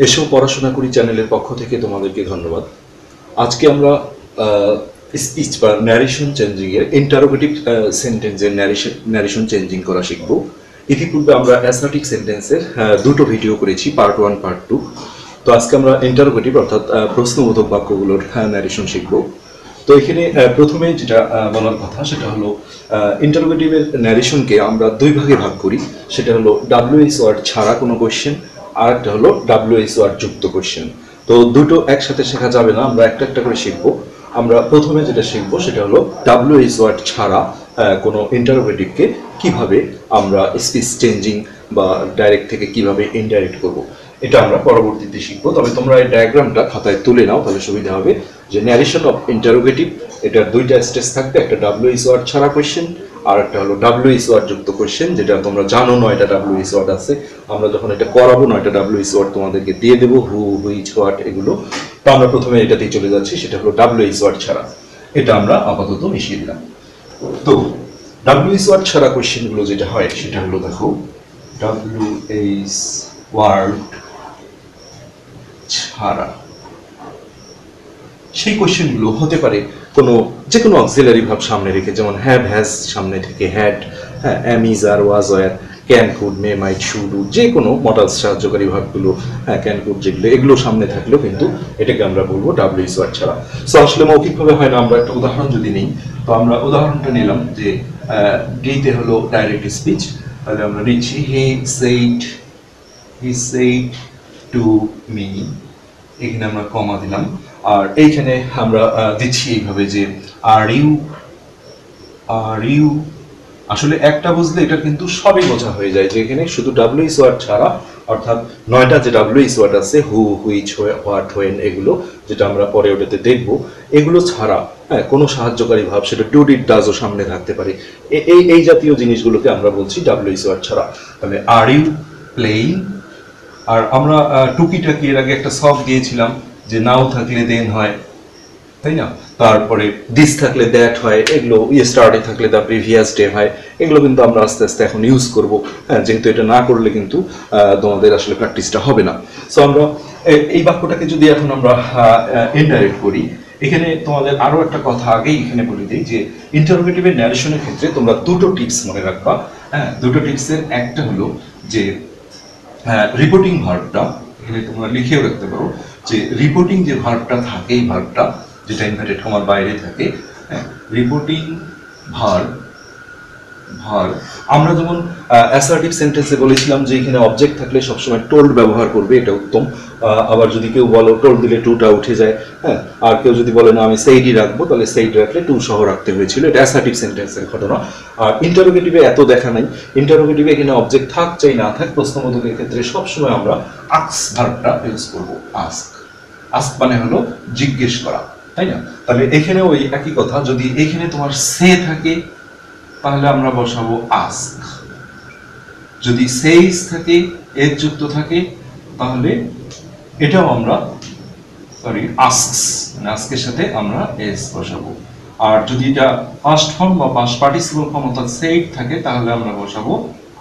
এসো পড়াশোনা করি চ্যানেলের পক্ষ থেকে তোমাদেরকে ধন্যবাদ। আজকে আমরা স্পিচ বা ন্যারেশন চেঞ্জিং এর ইন্টারোগেটিভ সেন্টেন্সের ন্যারেশন চেঞ্জিং করা শিখব। ইতিপূর্বে আমরা অ্যাসার্টিভ সেন্টেন্সের দুটো ভিডিও করেছি, পার্ট 1 পার্ট 2। তো আজকে আমরা ইন্টারোগেটিভ অর্থাৎ প্রশ্নবোধক বাক্যগুলোর ন্যারেশন শিখব। তো এখানে প্রথমে যেটা বলার কথা সেটা হলো ইন্টারোগেটিভের ন্যারেশনকে আমরা দুই ভাগে ভাগ করি। সেটা হলো WH ওয়ার্ড ছাড়া কোনো কোয়েশ্চেন, আর একটা হলো WH ওয়ার্ড যুক্ত কোয়েশ্চেন। তো দুটো একসাথে শেখা যাবে না, আমরা একটা একটা করে শিখবো। আমরা প্রথমে যেটা শিখবো সেটা হলো WH ওয়ার্ড ছাড়া কোনো ইন্টারোগেটিভকে কিভাবে আমরা স্পিচ চেঞ্জিং বা ডাইরেক্ট থেকে কিভাবে ইনডাইরেক্ট করব, এটা আমরা পরবর্তীতে শিখবো। তবে তোমরা এই ডায়াগ্রামটা খাতায় তুলে নাও, তাহলে সুবিধা হবে। যে ন্যারেশন অফ ইন্টারোগেটিভ, এটার দুইটা স্টেজ থাকবে, একটা WH ওয়ার্ড ছাড়া কোয়েশ্চেন আর একটা হলো WH ওয়ার্ড যুক্ত কোয়েশ্চেন। যেটা তোমরা জানো, 9টা WH ওয়ার্ড আছে। আমরা যখন এটা করাবো 9টা WH ওয়ার্ড তোমাদেরকে দিয়ে দেবো, হু, হুইচ, হোয়াট এগুলো। তো আমরা প্রথমে এটাতেই চলে যাচ্ছি, সেটা হলো WH ওয়ার্ড ছাড়া। এটা আমরা আপাতত মিশিয়ে দিলাম। তো WH ওয়ার্ড ছাড়া কোয়েশ্চেনগুলো যেটা হয় সেটা হলো, দেখো, WH ওয়ার্ড ছাড়া সেই কোয়েশ্চেনগুলো হতে পারে যে কোনো অক্সিলারি ভাব সামনে রেখে, যেমন হ্যাভ, হ্যাজ সামনে থেকে had, am, is, are, was, were, can, could, may, might, should, would, যে কোনো মডাল সাহায্যকারী ভাবগুলো, ক্যান, কুড, যেগুলো এগুলো সামনে থাকলেও কিন্তু এটাকে আমরা বলবো WH ওয়ার্ড ছাড়া। সো আসলে মৌখিকভাবে হয় না। আমরা একটা উদাহরণ যদি নিই, তো আমরা উদাহরণটা নিলাম যে ডিতে হলো ডাইরেক্ট স্পিচ, তাহলে আমরা নিচ্ছি হি সেইড টু মি, এখানে আমরা কমা দিলাম। আর এইখানে আমরা দিচ্ছি এইভাবে যে আর ইউ। আসলে একটা বুঝলে এটা কিন্তু সবই বোঝা হয়ে যায়, যে এখানে শুধু WH ওয়ার্ড ছাড়া, অর্থাৎ 9টা যে WH ওয়ার্ড আছে, হু, হুইচ, হোয়াট, হোয়েন, এগুলো যেটা আমরা পরে ওটাতে দেখবো, এগুলো ছাড়া কোনো সাহায্যকারী ভাব, সেটা ডু, ডিড, ডাজও সামনে থাকতে পারে। এই জাতীয় জিনিসগুলোকে আমরা বলছি WH ওয়ার্ড ছাড়া। তাহলে আর ইউ প্লেইং। আর আমরা টুকিটাকি এর আগে একটা সব দিয়েছিলাম যে নাও থাকলে দেন হয়, তাই না? তারপরে দিস থাকলে দ্যাট হয়, এগুলো ইয়েস্টারডে থাকলে দ্য প্রিভিয়াস ডে হয়। এগুলো কিন্তু আমরা আস্তে আস্তে এখন ইউজ করব, যেহেতু এটা না করলে কিন্তু তোমাদের আসলে প্র্যাকটিসটা হবে না। সো আমরা এই বাক্যটাকে যদি এখন আমরা ইনডাইরেক্ট করি, এখানে তোমাদের আরো একটা কথা আগেই এখানে বলে দিই যে ইন্টারোগেটিভের ন্যারেশনের ক্ষেত্রে তোমরা দুটো টিপস মনে রাখবা। দুটো টিপসের একটা হলো যে রিপোর্টিং ভার্বটা, এখানে তোমরা লিখেও রাখতে পারো যে রিপোর্টিং যে ভার্বটা থাকে, এই ভার্বটা যেটা ইনভার্টেড কমার বাইরে থাকে, রিপোর্টিং ভার্ব। আমরা যেমন অ্যাসার্টিভ সেন্টেন্সে বলেছিলাম যে এখানে অবজেক্ট থাকলে সবসময় টোল্ড ব্যবহার করবে, এটা উত্তম। আবার যদি কেউ বলো টোল্ড দিলে টুটা উঠে যায়, আর কেউ যদি বলে না আমি সেইডই রাখবো, তাহলে সেইড রাখলে টু সহ রাখতে হয়েছিল। এটা অ্যাসার্টিভ সেন্টেন্সের ঘটনা। আর ইন্টারোগেটিভে এত দেখা নাই। ইন্টারোগেটিভে এখানে অবজেক্ট থাক চাই না থাক, প্রশ্নবোধকের ক্ষেত্রে সবসময় আমরা আস্ক ভার্বটা ইউজ করবো। আস্ক মানে হলো জিজ্ঞেস করা, তাই না? তাহলে এখানে ওই একই কথা, যদি এখানে তোমার সে থাকে তাহলে আমরা বসাবো আস্ক। যদি সেইস থাকে, এর যুক্ত থাকে, তাহলে এটাও আমরা আস্কস, মানে আস্কের সাথে আমরা এস বসাবো। আর যদি এটা পাস্ট ফর্ম বা পাস্ট পার্টিসিপল ফর্ম অর্থাৎ সেইড থাকে, তাহলে আমরা বসাবো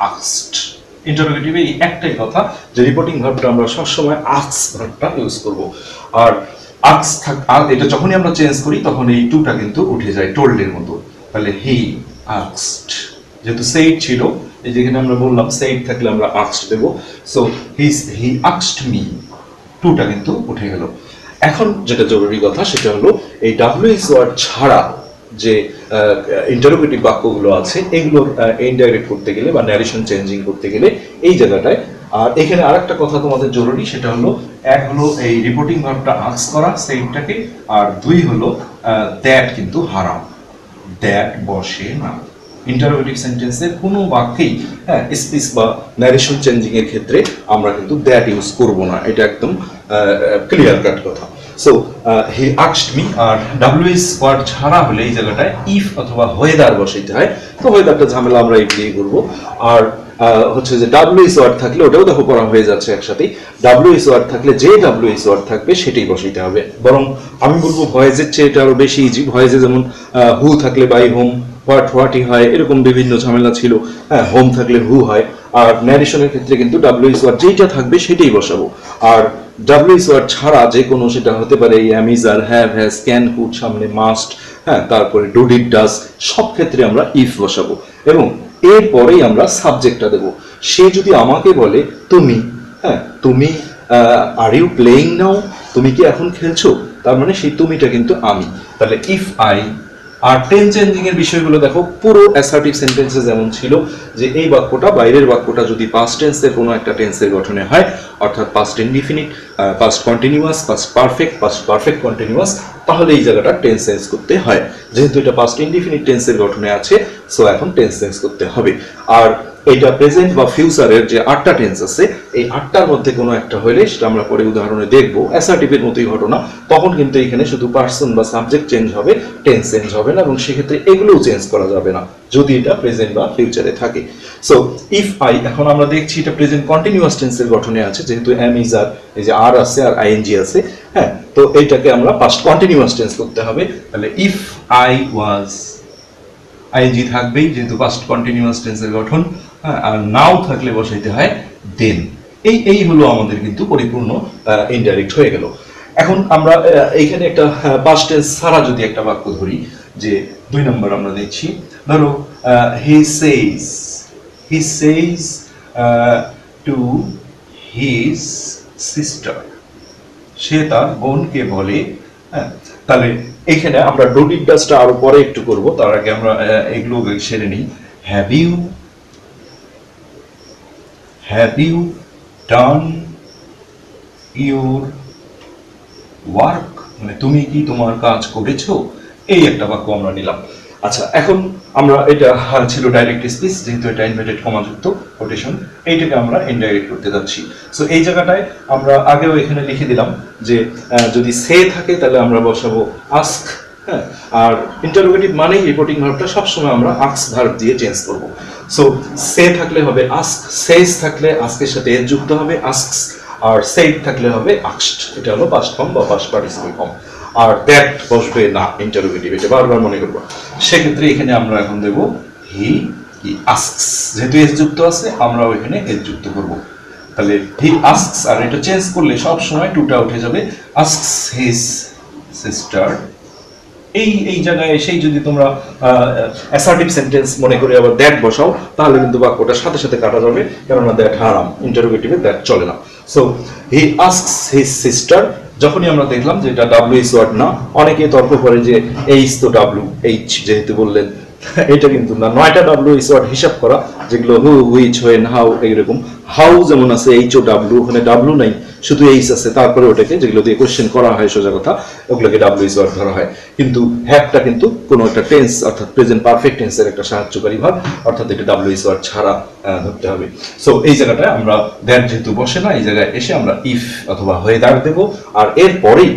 আস্কড। ইন্টারোগেটিভে এই একটাই কথা যে রিপোর্টিং ভার্বটা আমরা সবসময় আস্ক ভার্বটা ইউজ করব। আর আর এটা যখনই আমরা চেঞ্জ করি তখন এই টুটা কিন্তু উঠে যায় টোল্ডের মতো। তাহলে হি আস্কড, যেহেতু সেইড ছিল, এই যেখানে আমরা বললাম সেইড থাকলে আমরা আস্কড দেব। সো হি আস্কড মি, টুটা কিন্তু উঠে গেল। এখন যেটা জরুরি কথা সেটা হলো এই WH ওয়ার্ড ছাড়া যে ইন্টারোগেটিভ বাক্যগুলো আছে, এগুলোর ইনডাইরেক্ট করতে গেলে বা ন্যারেশন চেঞ্জিং করতে গেলে এই জায়গাটায়। আর এখানে আরেকটা কথা তোমাদের জরুরি, সেটা হলো এক হলো এই রিপোর্টিং ভার্বটা আস্ক করা সেইডটাকে, আর দুই হলো দ্যাট কিন্তু হারাম, দ্যাট বসে না। ইন্টারোগেটিভ সেন্টেন্সের কোনো বাক্যেই স্পিচ বা ন্যারেশন চেঞ্জিং এর ক্ষেত্রে আমরা কিন্তু দ্যাট ইউজ করব না, এটা একদম ক্লিয়ার কাট কথা। সো হি আস্কড মি, আর WH ওয়ার্ড ছাড়া হলে এই জায়গাটায় ইফ অথবা ওয়েদার বসাইতে হয়। তো ওয়েদারটা ঝামেলা আমরা এগিয়ে করবো। আর হচ্ছে যে WH ওয়ার্ড থাকলে, ওটাও দেখো করা হয়ে যাচ্ছে একসাথে, WH ওয়ার্ড থাকলে যে WH ওয়ার্ড থাকবে সেটাই বসাইতে হবে। বরং আমি বলবো ভয়েসের চেয়ে এটা আরো বেশি ইজি। ভয়েসে যেমন হু থাকলে বাই হোম, হোয়াটই হয়, এরকম বিভিন্ন ঝামেলা ছিল। হোম থাকলে হু হয়, আর ন্যারেশনের ক্ষেত্রে কিন্তু ডাব্লিউ ইজ ওয়ার্ড যেটা থাকবে সেটাই বসাবো। আর ডাব্লিউ ইজ ওয়ার্ড ছাড়া যে কোনো, সেটা হতে পারে am is are, have, has, can, could, সামনে মাস্ট, হ্যাঁ, তারপরে ডু, ডিড, ডাজ, সব ক্ষেত্রে আমরা ইফ বসাবো এবং এরপরেই আমরা সাবজেক্টটা দেব। সে যদি আমাকে বলে তুমি, হ্যাঁ, তুমি আর ইউ প্লেইং নাও, তুমি কি এখন খেলছো, তার মানে সেই তুমিটা কিন্তু আমি। তাহলে ইফ আই। আর টেন্স চেঞ্জিং এর বিষয়গুলো দেখো, পুরো অ্যাসার্টিভ সেন্টেন্সে যেমন ছিল যে এই বাক্যটা, বাইরের বাক্যটা যদি পাস্ট টেন্সের কোনো একটা টেন্সের গঠনে হয়, অর্থাৎ past indefinite, past continuous, past perfect, past perfect continuous, তাহলে এই জায়গাটা টেন্স চেঞ্জ করতে হয়। যেহেতু এটা পাস্ট ইনডিফিনিট টেন্সের গঠনে আছে, সো এখন টেন্স চেঞ্জ করতে হবে। আর এটা প্রেজেন্ট বা ফিউচারের যে 8টা টেন্স আছে, এই 8টার মধ্যে কোনো একটা হলে, সেটা আমরা পরে উদাহরণে দেখবো, অ্যাসার্টিভের মতোই ঘটনা, তখন কিন্তু এখানে শুধু পার্সন বা সাবজেক্ট চেঞ্জ হবে, টেন্স চেঞ্জ হবে না, এবং সেক্ষেত্রে এগুলোও চেঞ্জ করা যাবে না যদি এটা প্রেজেন্ট বা ফিউচারে থাকে। সো ইফ আই, এখন আমরা দেখছি এটা প্রেজেন্ট কন্টিনিউয়াস টেন্সের গঠনে আছে, যেহেতু এম ইজ আর, এই যে আর আছে আর আইএনজি আছে, হ্যাঁ, তো এইটাকে আমরা পাস্ট কন্টিনিউয়াস টেন্স করতে হবে। তাহলে ইফ আই ওয়াজ, আইএনজি থাকবেই যেহেতু পাস্ট কন্টিনিউয়াস টেন্সের গঠন, হ্যাঁ, আর নাও থাকলে বসাইতে হয় দেন। এই হলো আমাদের কিন্তু পরিপূর্ণ ইনডাইরেক্ট হয়ে গেল। এখন আমরা এইখানে একটা পাস্ট টেন্স ছাড়া যদি একটা বাক্য ধরি, যে 2 নম্বর আমরা দেখছি, ধরো হি সেজ টু হিজ সিস্টার, সে তার বোনকে বলে, হ্যাঁ, তাহলে এখানে আমরা ডু, ডিড, ডাজটা আরো পরে একটু করব, তার আগে আমরা এগুলো সেরে নিই। Have you done your work, মানে তুমি কি তোমার কাজ করেছো, এই একটা বাক্য আমরা নিলাম। আচ্ছা, এখন আমরা, এটা ছিল ডাইরেক্ট স্পিচ, যেহেতু এটা ইনভার্টেড কমাযুক্ত কোটেশন, এইটাকে আমরা ইনডাইরেক্ট করতে যাচ্ছি। সো এই জায়গাটায় আমরা আগেও এখানে লিখে দিলাম যে যদি সে থাকে তাহলে আমরা বসাবো আস্ক, হ্যাঁ, আর ইন্টারোগেটিভ মানেই রিপোর্টিং ভার্বটা সবসময় আমরা আস্ক ভার্ব দিয়ে চেঞ্জ করব। সো সে থাকলে হবে আস্ক, সেজ থাকলে আস্কের সাথে এর যুক্ত হবে আস্কস, আর সেড থাকলে হবে আস্কড। এটা হলো পাস্ট ফর্ম বা পাস্ট পার্টিসিপল ফর্ম। আর দ্যাট বসবে না ইন্টারোগেটিভ, এটা বারবার মনে করবো। সেক্ষেত্রে এখানে আমরা এখন দেব হি আস্কস, যেহেতু এস যুক্ত আছে আমরাও এখানে এস যুক্ত করব। তাহলে হি আস্কস, আর এটা চেঞ্জ করলে সব সময় টুটা উঠে যাবে, আস্কস হিজ সিস্টার। এই জায়গায় এসেই যদি তোমরা অ্যাসার্টিভ সেন্টেন্স মনে করে আবার দ্যাট বসাও, তাহলে কিন্তু বাক্যটার সাথে সাথে কাটা যাবে, কেননা দ্যাট হারাম, ইন্টারোগেটিভে দ্যাট চলে না। So he asks his sister, যখনই আমরা দেখলাম যে এটা ডাব্লিউ ইজ ওয়ার্ড না, অনেকে তর্ক করে যে এইচ তো ডাব্লিউ, এইচ যেহেতু বললেন, এটা কিন্তু না, 9টা ডাব্লিউ ইজ ওয়ার্ড হিসাব করা, যেগুলো হু, হুইচ, হোয়েন, হাউ, এইরকম। হাউ যেমন আছে এইচ ও ডাব্লিউ, ওখানে ডাব্লিউ নাই, শুধু এইচ আছে, তারপরে ওটাকে যেগুলো দিয়ে কোশ্চেন করা হয় সোজা কথা, ওগুলোকে ডাব্লিউ ইজ ওয়ার্ড ধরা হয়। কিন্তু হ্যাভটা কিন্তু কোনো একটা টেন্স, অর্থাৎ প্রেজেন্ট পারফেক্ট টেন্সের একটা সাহায্যকারী ভাব, অর্থাৎ এটা ডাব্লিউ ইজ ওয়ার্ড ছাড়া ধরতে হবে। সো এই জায়গাটায় আমরা দ্যাট যেহেতু বসে না, এই জায়গায় এসে আমরা ইফ অথবা ওয়েদার দেব। আর এরপরেই,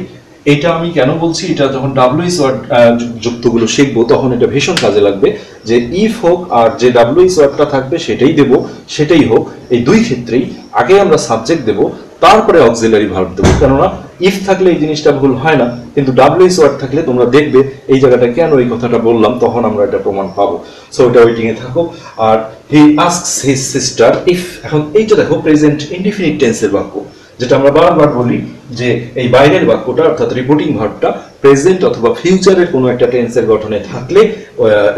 এটা আমি কেন বলছি, এটা যখন ডাব্লিউ ইজ ওয়ার্ড যুক্তগুলো শিখবো তখন এটা ভীষণ কাজে লাগবে, যে ইফ হোক আর যে ডাব্লিউ ইজ ওয়ার্ডটা থাকবে সেটাই দেব, সেটাই হোক, এই দুই ক্ষেত্রেই আগে আমরা সাবজেক্ট দেব, তারপরে অক্সিলারি ভার্ব দেবো। কেননা ইফ থাকলে এই জিনিসটা ভুল হয় না, কিন্তু ডাব্লিউ ইজ ওয়ার্ড থাকলে তোমরা দেখবে এই জায়গাটা কেন এই কথাটা বললাম, তখন আমরা এটা প্রমাণ পাবো। সো এটা ওয়েটিং এ থাকো। আর হি আস্কস হিজ সিস্টার ইফ, এখন এইটা দেখো প্রেজেন্ট ইনডিফিনিট টেন্সের বাক্য, যেটা আমরা বারবার বলি যে এই বাইরের বাক্যটা অর্থাৎ রিপোর্টিং ভার্বটা প্রেজেন্ট অথবা ফিউচারের কোনো একটা টেন্সের গঠনে থাকলে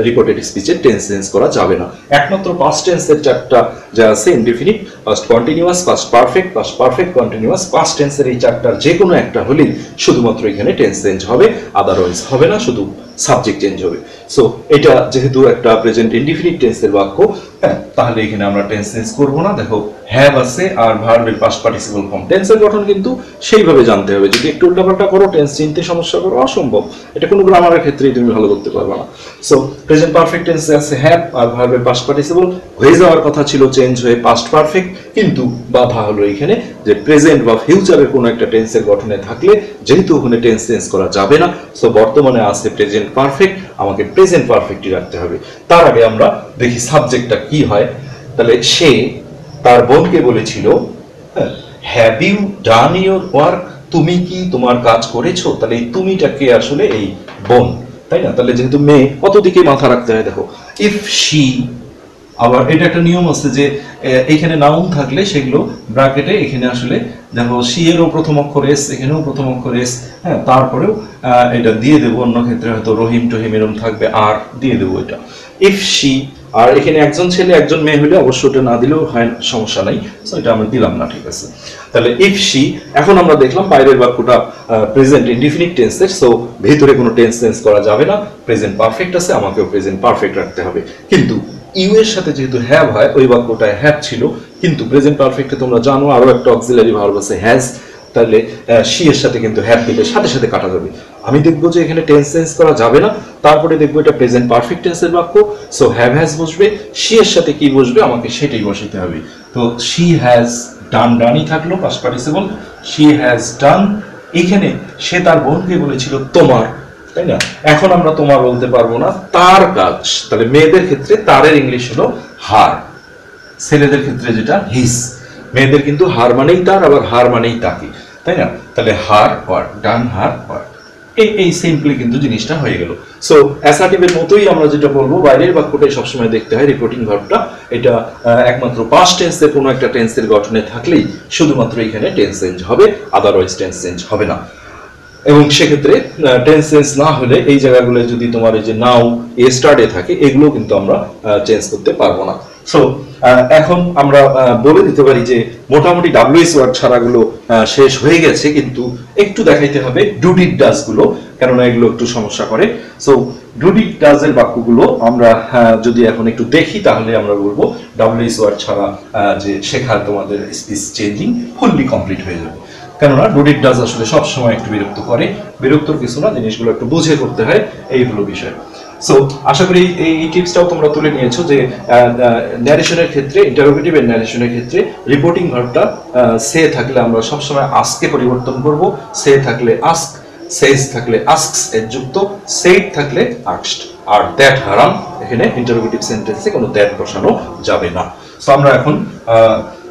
রিপোর্টেড স্পিচের টেন্স চেঞ্জ করা যাবে না। একমাত্র পাস্ট টেন্সের চারটা যা আছে indefinite, past continuous, past perfect, past perfect continuous, past টেন্সের এই চারটার যে কোনো একটা হলেই শুধুমাত্র এখানে টেন্স চেঞ্জ হবে, আদারওয়াইজ হবে না, শুধু সাবজেক্ট চেঞ্জ হবে। সো এটা যেহেতু একটা প্রেজেন্ট ইনডিফিনিট টেন্সের বাক্য, হ্যাঁ, তাহলে এখানে আমরা টেন্স চেঞ্জ করব না। দেখো হ্যাভ আছে আর ভার্বের পাস্ট পার্টিসিপল ফর্ম, টেন্সের গঠন কিন্তু সেইভাবে জানতে হবে। যদি একটু উল্টাপাল্টা করো, টেন্স চিনতে সমস্যা করো, অসম্ভব, এটা কোনো গ্রামারের ক্ষেত্রেই তুমি ভালো করতে পারবে না। সো প্রেজেন্ট পারফেক্ট টেন্সে আছে হ্যাভ আর ভার্বের পাস্ট পার্টিসিপল, হয়ে যাওয়ার কথা ছিল চেঞ্জ হয়ে পাস্ট পারফেক্ট, কিন্তু বাধা হলো এখানে যে প্রেজেন্ট বা ফিউচারের কোনো একটা টেন্সের গঠনে থাকলে যেহেতু ওখানে টেন্স চেঞ্জ করা যাবে না, সো বর্তমানে আছে প্রেজেন্ট পারফেক্ট, আমাকে প্রেজেন্ট পারফেক্টই রাখতে হবে। তার আগে আমরা দেখি সাবজেক্টটা কি হয়। তাহলে সে তার বোনকে বলেছিল, have you done your work, তুমি কি তোমার কাজ করেছো। তাহলে এই তুমিটাকে আসলে এই বোন, তাই না? তাহলে যেহেতু মেয়ে, কত দিকে মাথা রাখতে হয় দেখো, ইফ শি আবার এটা একটা নিয়ম আছে যে এখানে নাউন থাকলে সেগুলো ব্র্যাকেটে এখানে আসলে দেখো সি এরও প্রথম অক্ষর এস, এখানেও প্রথম অক্ষর এস, হ্যাঁ, তারপরেও এটা দিয়ে দেবো। অন্য ক্ষেত্রে হয়তো রহিম টহিম এরকম থাকবে, আর দিয়ে দেবো এটা। ইফ শি, আর এখানে একজন ছেলে একজন মেয়ে হলে অবশ্য এটা না দিলেও হয়, সমস্যা নাই, সো এটা আমরা দিলাম না, ঠিক আছে। তাহলে ইফ শি, এখন আমরা দেখলাম বাইরের বাক্যটা প্রেজেন্ট ইনডিফিনিট টেন্সের, সো ভেতরে কোনো টেন্স চেঞ্জ করা যাবে না, প্রেজেন্ট পারফেক্ট আছে, আমাকেও প্রেজেন্ট পারফেক্ট রাখতে হবে। কিন্তু ইউ এর সাথে যেহেতু হ্যাভ হয়, ওই বাক্যটায় হ্যাভ ছিল, কিন্তু প্রেজেন্ট পারফেক্টে তোমরা জানো আরো একটা অক্সিলারি ভার্ব আছে হ্যাজ, তাহলে শি এর সাথে কিন্তু হ্যাভ দিলে সাথে সাথে কাটা যাবে। আমি দেখবো যে এখানে টেন্স চেঞ্জ করা যাবে না, তারপরে দেখবো এটা প্রেজেন্ট পারফেক্ট টেন্সের বাক্য, সো হ্যাভ হ্যাজ বসবে, শি এর সাথে কি বসবে আমাকে সেটাই বসাতে হবে। তো শি হ্যাজ ডান, ডানই থাকলো past participle, she has done. এখানে সে তার বোনকে বলেছিল তোমার, তাই না? এখন আমরা তোমার বলতে পারবো না, তার কাজ। তাহলে মেয়েদের ক্ষেত্রে তারের ইংলিশ হলো হার, ছেলেদের ক্ষেত্রে যেটা হিজ। মেয়েদের কিন্তু হার মানেই তার, আবার হার মানেই তাকে, তাই না? তাহলে হার ওয়ার্ড, ডান হার ওয়ার্ড, এই সিম্পলি কিন্তু জিনিসটা হয়ে গেল। সো অ্যাসার্টিভের মতোই আমরা যেটা বলবো, বাইরের বাক্যটাই সবসময় দেখতে হয়, রিপোর্টিং ভার্বটা এটা একমাত্র পাস্ট টেন্সের কোনো একটা টেন্সের গঠনে থাকলেই শুধুমাত্র এখানে টেন্স চেঞ্জ হবে, আদারওয়াইজ টেন্স চেঞ্জ হবে না। এবং সেক্ষেত্রে টেন্স চেঞ্জ না হলে এই জায়গাগুলো যদি তোমার এই যে নাও এ স্টার্টে থাকে, এগুলো কিন্তু আমরা চেঞ্জ করতে পারবো না। সো এখন আমরা বলে দিতে পারি যে মোটামুটি ডাব্লিউএস ওয়ার্ড ছাড়াগুলো শেষ হয়ে গেছে, কিন্তু একটু দেখাইতে হবে ডু ডিড ডাজ গুলো, কেননা এগুলো একটু সমস্যা করে। সো ডু ডিড ডাজ এর বাক্যগুলো আমরা যদি এখন একটু দেখি, তাহলে আমরা বলবো ডাব্লিউএস ওয়ার্ড ছাড়া যে শেখা তোমাদের স্পিচ চেঞ্জিং ফুললি কমপ্লিট হয়ে যাবে। কেননা ডু ডিড ডাজ আসলে সবসময় একটু বিরক্ত করে, বিরক্তর কিছু না, জিনিসগুলো একটু বুঝে করতে হয়, এই হলো বিষয়। সো আশা করি এই টিপসটাও তোমরা তুলে নিয়েছো যে ন্যারেশনের ক্ষেত্রে, ইন্টারোগেটিভ এর ন্যারেশনের ক্ষেত্রে রিপোর্টিং ভার্বটা সে থাকলে আমরা সবসময় আস্কে পরিবর্তন করব, সে থাকলে আস্ক, সেজ থাকলে আস্কস এর যুক্ত, সেইড থাকলে আস্কড, আর দ্যাট হারাম, এখানে ইন্টারোগেটিভ সেন্টেন্সে কোনো দ্যাট বসানো যাবে না। সো আমরা এখন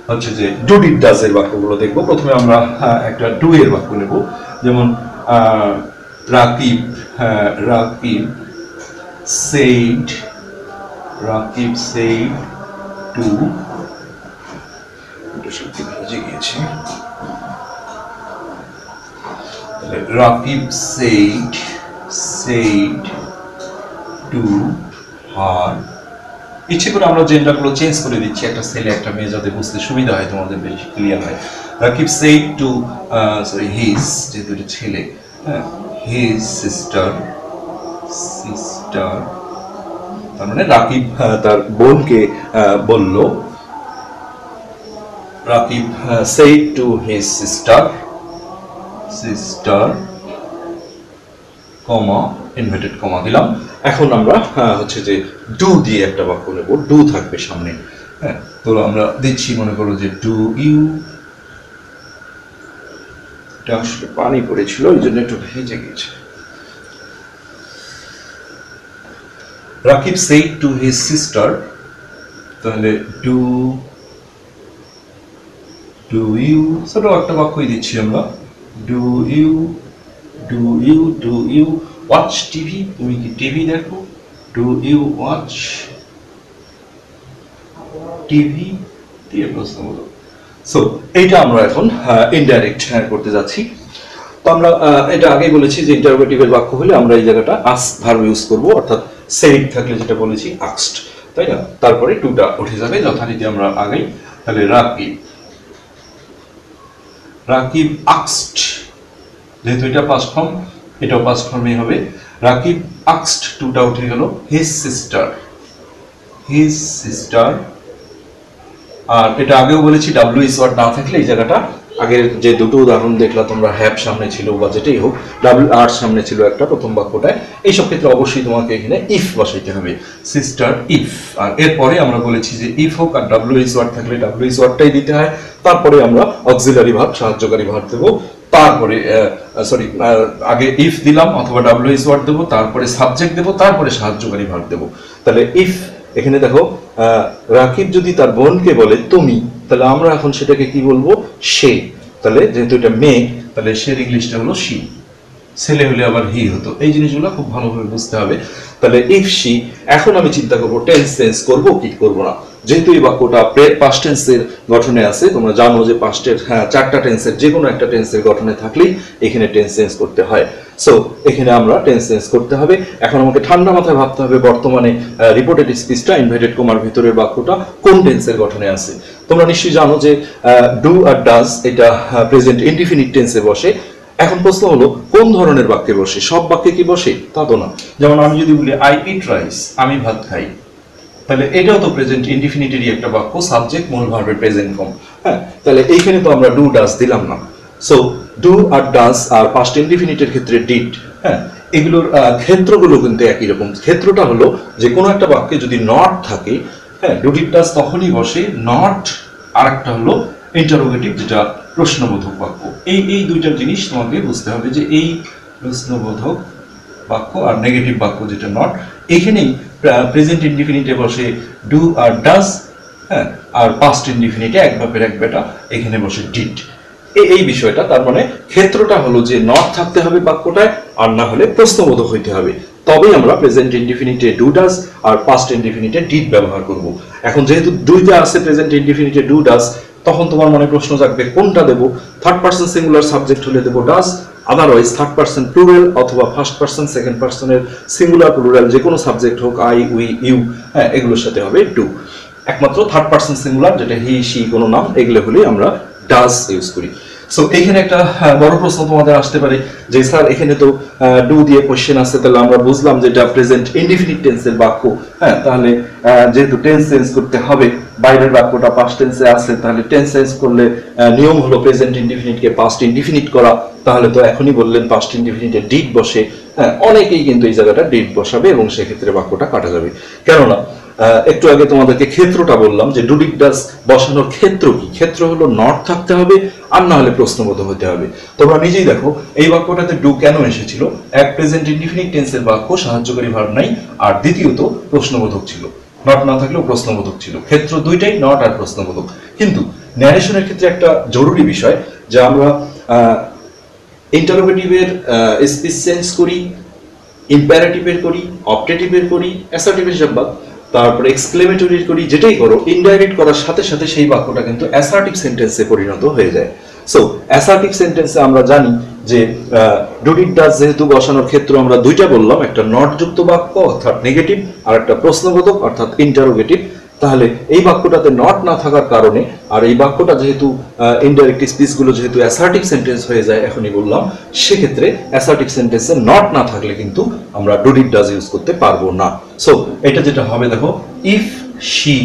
হচ্ছে যে ডু ডিড ডাজ এর বাক্যগুলো দেখবো। প্রথমে আমরা একটা ডু এর বাক্য নেব, যেমন Rakib, Rakib said, Rakib said to, Rakib said to her, ইচ্ছে করে আমরা জেন্ডারগুলো চেঞ্জ করে দিচ্ছি, একটা ছেলে একটা মেয়ে, যাতে বুঝতে সুবিধা হয়, তোমাদের বেশি ক্লিয়ার হয়। রাকিব said to his, যেহেতু এটা ছেলে, his sister, তার মানে রাকিব তার বোনকে বলল, Rakib said to his sister, comma inverted কমা দিলাম। এখন আমরা হচ্ছে যে ডু দিয়ে একটা বাক্য নেব, ডু থাকবে সামনে, হ্যাঁ। তো আমরা দিচ্ছি, মনে করো যে ডু ইউ, এটা আসলে পানি পড়েছিল এই জন্য একটু ভেজে গেছে। Rakib said to his sister, তাহলে ডু ইউ, ছোট একটা বাক্যই দিচ্ছি আমরা, ডু ইউ ওয়াচ টিভি, তুমি কি টিভি দেখো? ডু ইউ ওয়াচ টিভি দিয়ে প্রশ্নমূলক। সো এইটা আমরা এখন ইনডাইরেক্ট করতে যাচ্ছি। তো আমরা এটা আগেই বলেছি যে ইন্টারোগেটিভের বাক্য হলে আমরা এই জায়গাটা আস্ক ভার্ব ইউজ করব, অর্থাৎ said থাকলে যেটা বলেছি আস্কড, তাই না? তারপরে টুটা উঠে যাবে যথারীতি আমরা আগেই। তাহলে রাকিব আস্কড, যেহেতু এটা পাস্ট ফর্ম, এটাও পাস্ট ফর্মে হবে। রাকিব আস্কড, টুটা উঠে গেল, হিজ সিস্টার, আর এটা আগেও বলেছি ডাব্লিউএস ওয়ার্ড না থাকলে এই জায়গাটা, আগের যে দুটো উদাহরণ দেখলা তোমরা, হ্যাভ সামনে ছিল বা যেটাই হোক, ডাব্লিউ আর সামনে ছিল একটা প্রথম বাক্যটায়, এইসব ক্ষেত্রে অবশ্যই তোমাকে এখানে ইফ বসাইতে হবে, সিস্টার ইফ। আর এরপরে আমরা বলেছি যে ইফ হোক আর ডাব্লিউএস ওয়ার্ড থাকলে ডাব্লিউএস ওয়ার্ডটাই দিতে হয়, তারপরে আমরা অক্সিলারি ভার্ব, সাহায্যকারী ভার্ব দেবো, তারপরে আগে ইফ দিলাম অথবা ডাব্লিউএস ওয়ার্ড দেবো, তারপরে সাবজেক্ট দেবো, তারপরে সাহায্যকারী ভার্ব দেবো। তাহলে ইফ, এখানে দেখো রাকিব যদি তার বোনকে বলে তুমি, তাহলে আমরা এখন সেটাকে কি বলবো? সে। তাহলে যেহেতু এটা মেয়ে, তাহলে সে ইংলিশটা হলো শি, ছেলে হলে আবার হি হতো। এই জিনিসগুলো খুব ভালোভাবে বুঝতে হবে। তাহলে ইফ শি, এখন আমি চিন্তা করবো টেন্স চেঞ্জ করবো কি করবো না। যেহেতু এই বাক্যটা পাস্ট টেন্সের গঠনে আছে, তোমরা জানো যে পাস্টের চারটা টেন্সের যে কোনো একটা টেন্সের গঠনে থাকলেই এখানে টেন্স চেঞ্জ করতে হয়। সো এখানে আমরা টেন্স চেঞ্জ করতে হবে। এখন আমাকে ঠান্ডা মাথায় ভাবতে হবে বর্তমানে রিপোর্টেড স্পিচটা ইনভাইটেড কমার ভিতরের বাক্যটা কোন টেন্সের গঠনে আছে। তোমরা নিশ্চয়ই জানো যে ডু আর ডাজ এটা প্রেজেন্ট ইনডিফিনিট টেন্সে বসে। এখন প্রশ্ন হলো কোন ধরনের বাক্যে বসে, সব বাক্যে কি বসে? তা তো না। যেমন আমি যদি বলি আই ইট রাইস, আমি ভাত খাই, তাহলে এটাও তো প্রেজেন্ট ইনডিফিনিটেরই একটা বাক্য, সাবজেক্ট মূল ভার্বের প্রেজেন্ট ফর্ম। হ্যাঁ, তাহলে এইখানে তো আমরা ডু ডাজ দিলাম না। সো ডু আর ডাজ আর পাস্ট ইনডিফিনিটের ক্ষেত্রে ডিড, হ্যাঁ, এগুলোর ক্ষেত্রগুলো কিন্তু একই রকম। ক্ষেত্রটা হলো যে কোনো একটা বাক্যে যদি নট থাকে, হ্যাঁ, ডু ডিড ডাজ তখনই বসে নট, আর একটা হলো ইন্টারোগেটিভ যেটা প্রশ্নবোধক বাক্য। এই দুইটা জিনিস তোমাকে বুঝতে হবে যে এই প্রশ্নবোধক বাক্য আর নেগেটিভ বাক্য যেটা নট, এখানেই প্রেজেন্ট ইনডিফিনিটে বসে ডু আর ডাজ, হ্যাঁ, আর পাস্ট ইনডিফিনিটে এক বাপের এক বেটা এখানে বসে ডিড। এই বিষয়টা, তার মানে ক্ষেত্রটা হলো যে নট থাকতে হবে বাক্যটায়, আর না হলে প্রশ্নবোধক হইতে হবে। তবেই আমরা প্রেজেন্ট ইনডিফিনিটে ডু ডাজ আর পাস্ট ইনডিফিনিটে ডিড ব্যবহার করব। এখন যেহেতু দুইটা আছে প্রেজেন্ট ইনডিফিনিটে ডু ডাজ, তখন তোমার মনে প্রশ্ন জাগবে কোনটা দেব। থার্ড পারসন সিঙ্গুলার সাবজেক্ট হলে দেব does, otherwise third person plural অথবা ফার্স্ট পারসন সেকেন্ড পারসনের সিঙ্গুলার প্লুরাল যে কোনো সাবজেক্ট হোক, আই উই ইউ, হ্যাঁ, এগুলোর সাথে হবে ডু। একমাত্র থার্ড পারসন সিঙ্গুলার যেটা হি শি কোনো নাম, এগুলো হলে আমরা ডাজ ইউজ করি। সো এখানে একটা বড় প্রশ্ন তোমাদের আসতে পারে যে স্যার এখানে তো ডু দিয়ে কোশ্চেন আছে, তাহলে আমরা বুঝলাম যে এটা প্রেজেন্ট ইনডিফিনিট টেন্সের বাক্য, হ্যাঁ, তাহলে যেহেতু টেন্স চেঞ্জ করতে হবে, বাইরের বাক্যটা পাস্ট টেন্সে আছে, তাহলে টেন্স চেঞ্জ করলে নিয়ম হলো প্রেজেন্ট ইনডিফিনিটকে পাস্ট ইনডিফিনিট করা। তাহলে তো এখনই বললেন পাস্ট ইনডিফিনিটে ডিড বসে, হ্যাঁ, অনেকেই কিন্তু এই জায়গাটা ডিড বসাবে এবং সেক্ষেত্রে বাক্যটা কাটা যাবে। কেননা একটু আগে তোমাদেরকে ক্ষেত্রটা বললাম যে ডু ডিড ডাজ বসানোর ক্ষেত্র কি? ক্ষেত্র হলো নট থাকতে হবে, আর না হলে প্রশ্নবোধক হতে হবে। তোমরা নিজেই দেখো এই বাক্যটাতে ডু কেন এসেছিল? এক, প্রেজেন্ট ইনডিফিনিট টেন্সের বাক্য, সাহায্যকারী ভার্ব নাই, আর দ্বিতীয়ত প্রশ্নবোধক ছিল। নট না থাকলেও প্রশ্নবোধক ছিল। ক্ষেত্র দুইটাই নট আর প্রশ্নবোধক। কিন্তু ন্যারেশনের ক্ষেত্রে একটা জরুরি বিষয় যে আমরা ইন্টারোগেটিভের স্পিচ চেঞ্জ করি, ইম্পারেটিভের করি, অপটেটিভের করি, অ্যাসার্টিভের জবাব, তারপরে এক্সক্লেমেটরির করি, যেটাই করো ইনডাইরেক্ট করার সাথে সাথে সেই বাক্যটা কিন্তু অ্যাসার্টিভ সেন্টেন্সে পরিণত হয়ে যায়। সো অ্যাসার্টিভ সেন্টেন্সে আমরা জানি যে ডু ডিড ডাজ যেহেতু বসানোর ক্ষেত্র আমরা দুইটা বললাম, একটা নট যুক্ত বাক্য অর্থাৎ নেগেটিভ, আর একটা প্রশ্নবোধক অর্থাৎ ইন্টারোগেটিভ। তাহলে এই বাক্যটাতে নট না থাকার কারণে, আর এই বাক্যটা যেহেতু ইনডাইরেক্ট স্পিচগুলো যেহেতু অ্যাসার্টিভ সেন্টেন্স হয়ে যায়, এখনই বললাম, সেক্ষেত্রে অ্যাসার্টিভ সেন্টেন্সে নট না থাকলে কিন্তু আমরা ডু ডিড ডাজ ইউজ করতে পারবো না। সো এটা যেটা হবে দেখো, ইফ শি,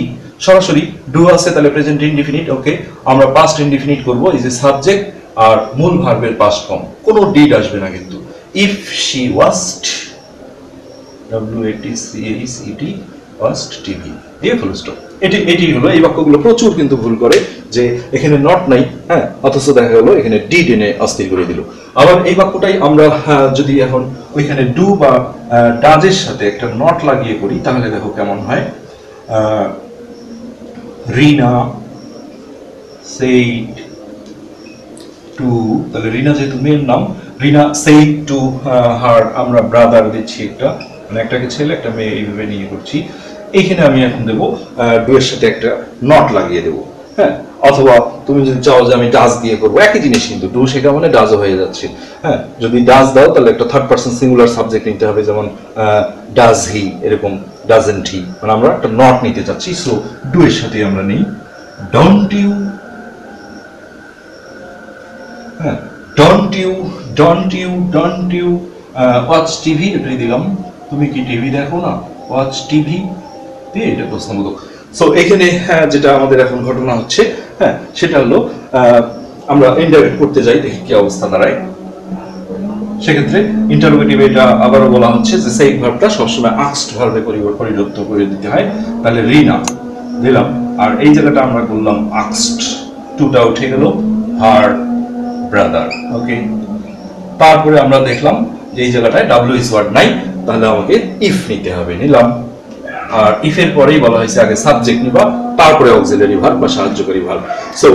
সরাসরি ডু আছে তাহলে প্রেজেন্ট ইনডিফিনিট, ওকে, আমরা পাস্ট ইনডিফিনিট করব, ইজ এ সাবজেক্ট আর মূল ভার্বের পাস্ট ফর্ম, কোনো ডিড আসবে না কিন্তু। If she watched, WATCHED watched TV, দিয়ে ফুল স্টপ। এটি হলো, এই বাক্যগুলো প্রচুর কিন্তু ভুল করে যে এখানে নট নাই, হ্যাঁ, অথচ দেখা গেল এখানে ডিড এনে অস্থির করে দিল। আবার এই বাক্যটাই আমরা যদি এখন ওইখানে ডু বা ডাজের সাথে একটা নট লাগিয়ে করি, তাহলে দেখো কেমন হয়। রিনা সেইড টু, তাহলে রিনা যেহেতু মেয়ের নাম, রিনা সেইড টু হার, আমরা ব্রাদার দিচ্ছি একটা, মানে একটাকে ছেলে একটা মেয়ে এইভাবে নিয়ে করছি। এইখানে আমি এখন দেবো ডু এর সাথে একটা নট লাগিয়ে দেবো, হ্যাঁ, অথবা তুমি যদি চাও যে আমি ডাজ দিয়ে করবো, একই জিনিস কিন্তু ডু শেখা মানে ডাজও হয়ে যাচ্ছে, হ্যাঁ। যদি ডাজ দাও তাহলে একটা থার্ড পারসন সিঙ্গুলার সাবজেক্ট নিতে হবে, যেমন ডাজ হি, এরকম ডাজেন্ট হি, মানে আমরা একটা নট নিতে চাচ্ছি। সো ডু এর সাথে আমরা নেই ডোন্ট ইউ, হ্যাঁ, ডোন্ট ইউ ওয়াচ টিভি, এটাই দিলাম। তুমি কি টিভি দেখো না? ওয়াচ টিভি দিয়ে এটা প্রশ্নবোধক। সো এখানে যেটা আমাদের এখন ঘটনা হচ্ছে, হ্যাঁ, সেটা হলো আমরা ইনডাইরেক্ট করতে যাই, দেখি কি অবস্থা দাঁড়ায়। সেক্ষেত্রে ইন্টারোগেটিভ এটা আবারও বলা হচ্ছে যে সেই ভার্বটা সবসময় আস্কড ভার্বে পরিণত করে দিতে হয়। তাহলে রিনা দিলাম, আর এই জায়গাটা আমরা করলাম আস্কড, টুটা উঠে গেল, হার ব্রাদার, ওকে। তারপরে আমরা দেখলাম যে এই জায়গাটায় WH ওয়ার্ড নাই, তাহলে আমাকে ইফ নিতে হবে, নিলাম। আর ইফ এর পরেই বলা হয়েছে আগে সাবজেক্ট নিবা, তারপরে অক্সিলারি ভার্ব বা সাহায্যকারী ভার্ব। সো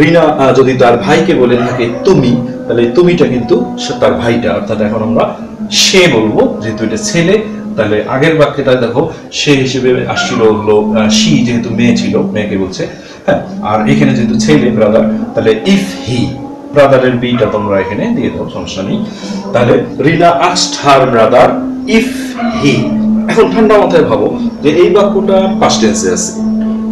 রিনা যদি তার ভাইকে বলে থাকে তুমি, তাহলে তুমিটা কিন্তু তার ভাইটা, অর্থাৎ এখন আমরা সে বলবো, যেহেতু এটা ছেলে। তাহলে আগের বাক্যটা দেখো সে হিসেবে আসছিল হলো শি, যেহেতু মেয়ে ছিল, মেয়েকে বলছে। হ্যাঁ, আর এখানে যেহেতু ছেলে ব্রাদার, তাহলে ইফ হি, ব্রাদারের বিটা তোমরা এখানে দিয়ে দাও, সমস্যা নেই। তাহলে Rina asked her brother if he. এখন ঠান্ডা মাথায় ভাবো যে এই বাক্যটা পাস্ট টেন্সে আছে,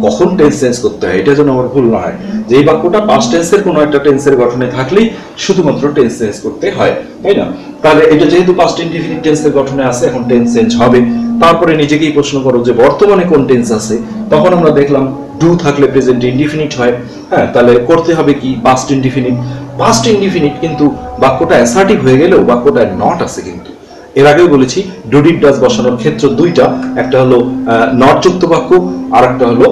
কখন টেন্স চেঞ্জ করতে হয় এটা যেন আমার ভুল না হয়, যে এই বাক্যটা পাস্ট টেন্সের কোনো একটা টেন্সের গঠনে থাকলেই শুধুমাত্র টেন্স চেঞ্জ করতে হয়, তাই না? তাহলে এটা যেহেতু পাস্ট ইনডিফিনিট টেন্সের গঠনে আছে, এখন টেন্স চেঞ্জ হবে। তারপরে নিজেকেই প্রশ্ন করো যে বর্তমানে কোন টেন্স আছে। তখন আমরা দেখলাম ডু থাকলে প্রেজেন্ট ইনডিফিনিট হয়। হ্যাঁ, তাহলে করতে হবে কি পাস্ট ইনডিফিনিট। পাস্ট ইনডিফিনিট কিন্তু বাক্যটা অ্যাসার্টিভ হয়ে গেলেও বাক্যটা নট আছে কিন্তু। এর আগেও বলেছি ডু ডিড ডাজ বসানোর ক্ষেত্র দুইটা, একটা হলো নট যুক্ত বাক্য, আর একটা হলো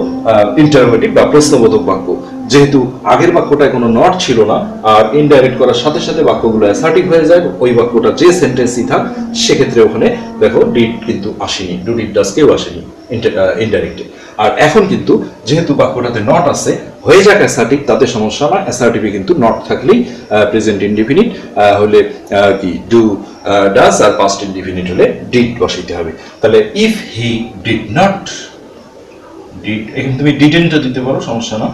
ইন্টারোগেটিভ বা প্রশ্নবোধক বাক্য। যেহেতু আগের বাক্যটায় কোনো নট ছিল না, আর ইনডাইরেক্ট করার সাথে সাথে বাক্যগুলো অ্যাসার্টিভ হয়ে যায়, ওই বাক্যটা যে সেন্টেন্সই থাক সেক্ষেত্রে ওখানে দেখো ডিড কিন্তু আসেনি, ডু ডিড ডাজ কেউ আসেনি ইনডাইরেক্টে। আর এখন কিন্তু যেহেতু বাক্যটাতে নট আছে, হয়ে যাক অ্যাসার্টিভ, তাতে সমস্যা না। অ্যাসার্টিভে কিন্তু নট থাকলেই প্রেজেন্ট ইনডিফিনিট হলে কি ডু ডাজ, আর পাস্ট ইনডিফিনিট হলে ডিড বসাইতে হবে। তাহলে if he did not, did এখানে তুমি ডিডেন্টও দিতে পারো, সমস্যা না,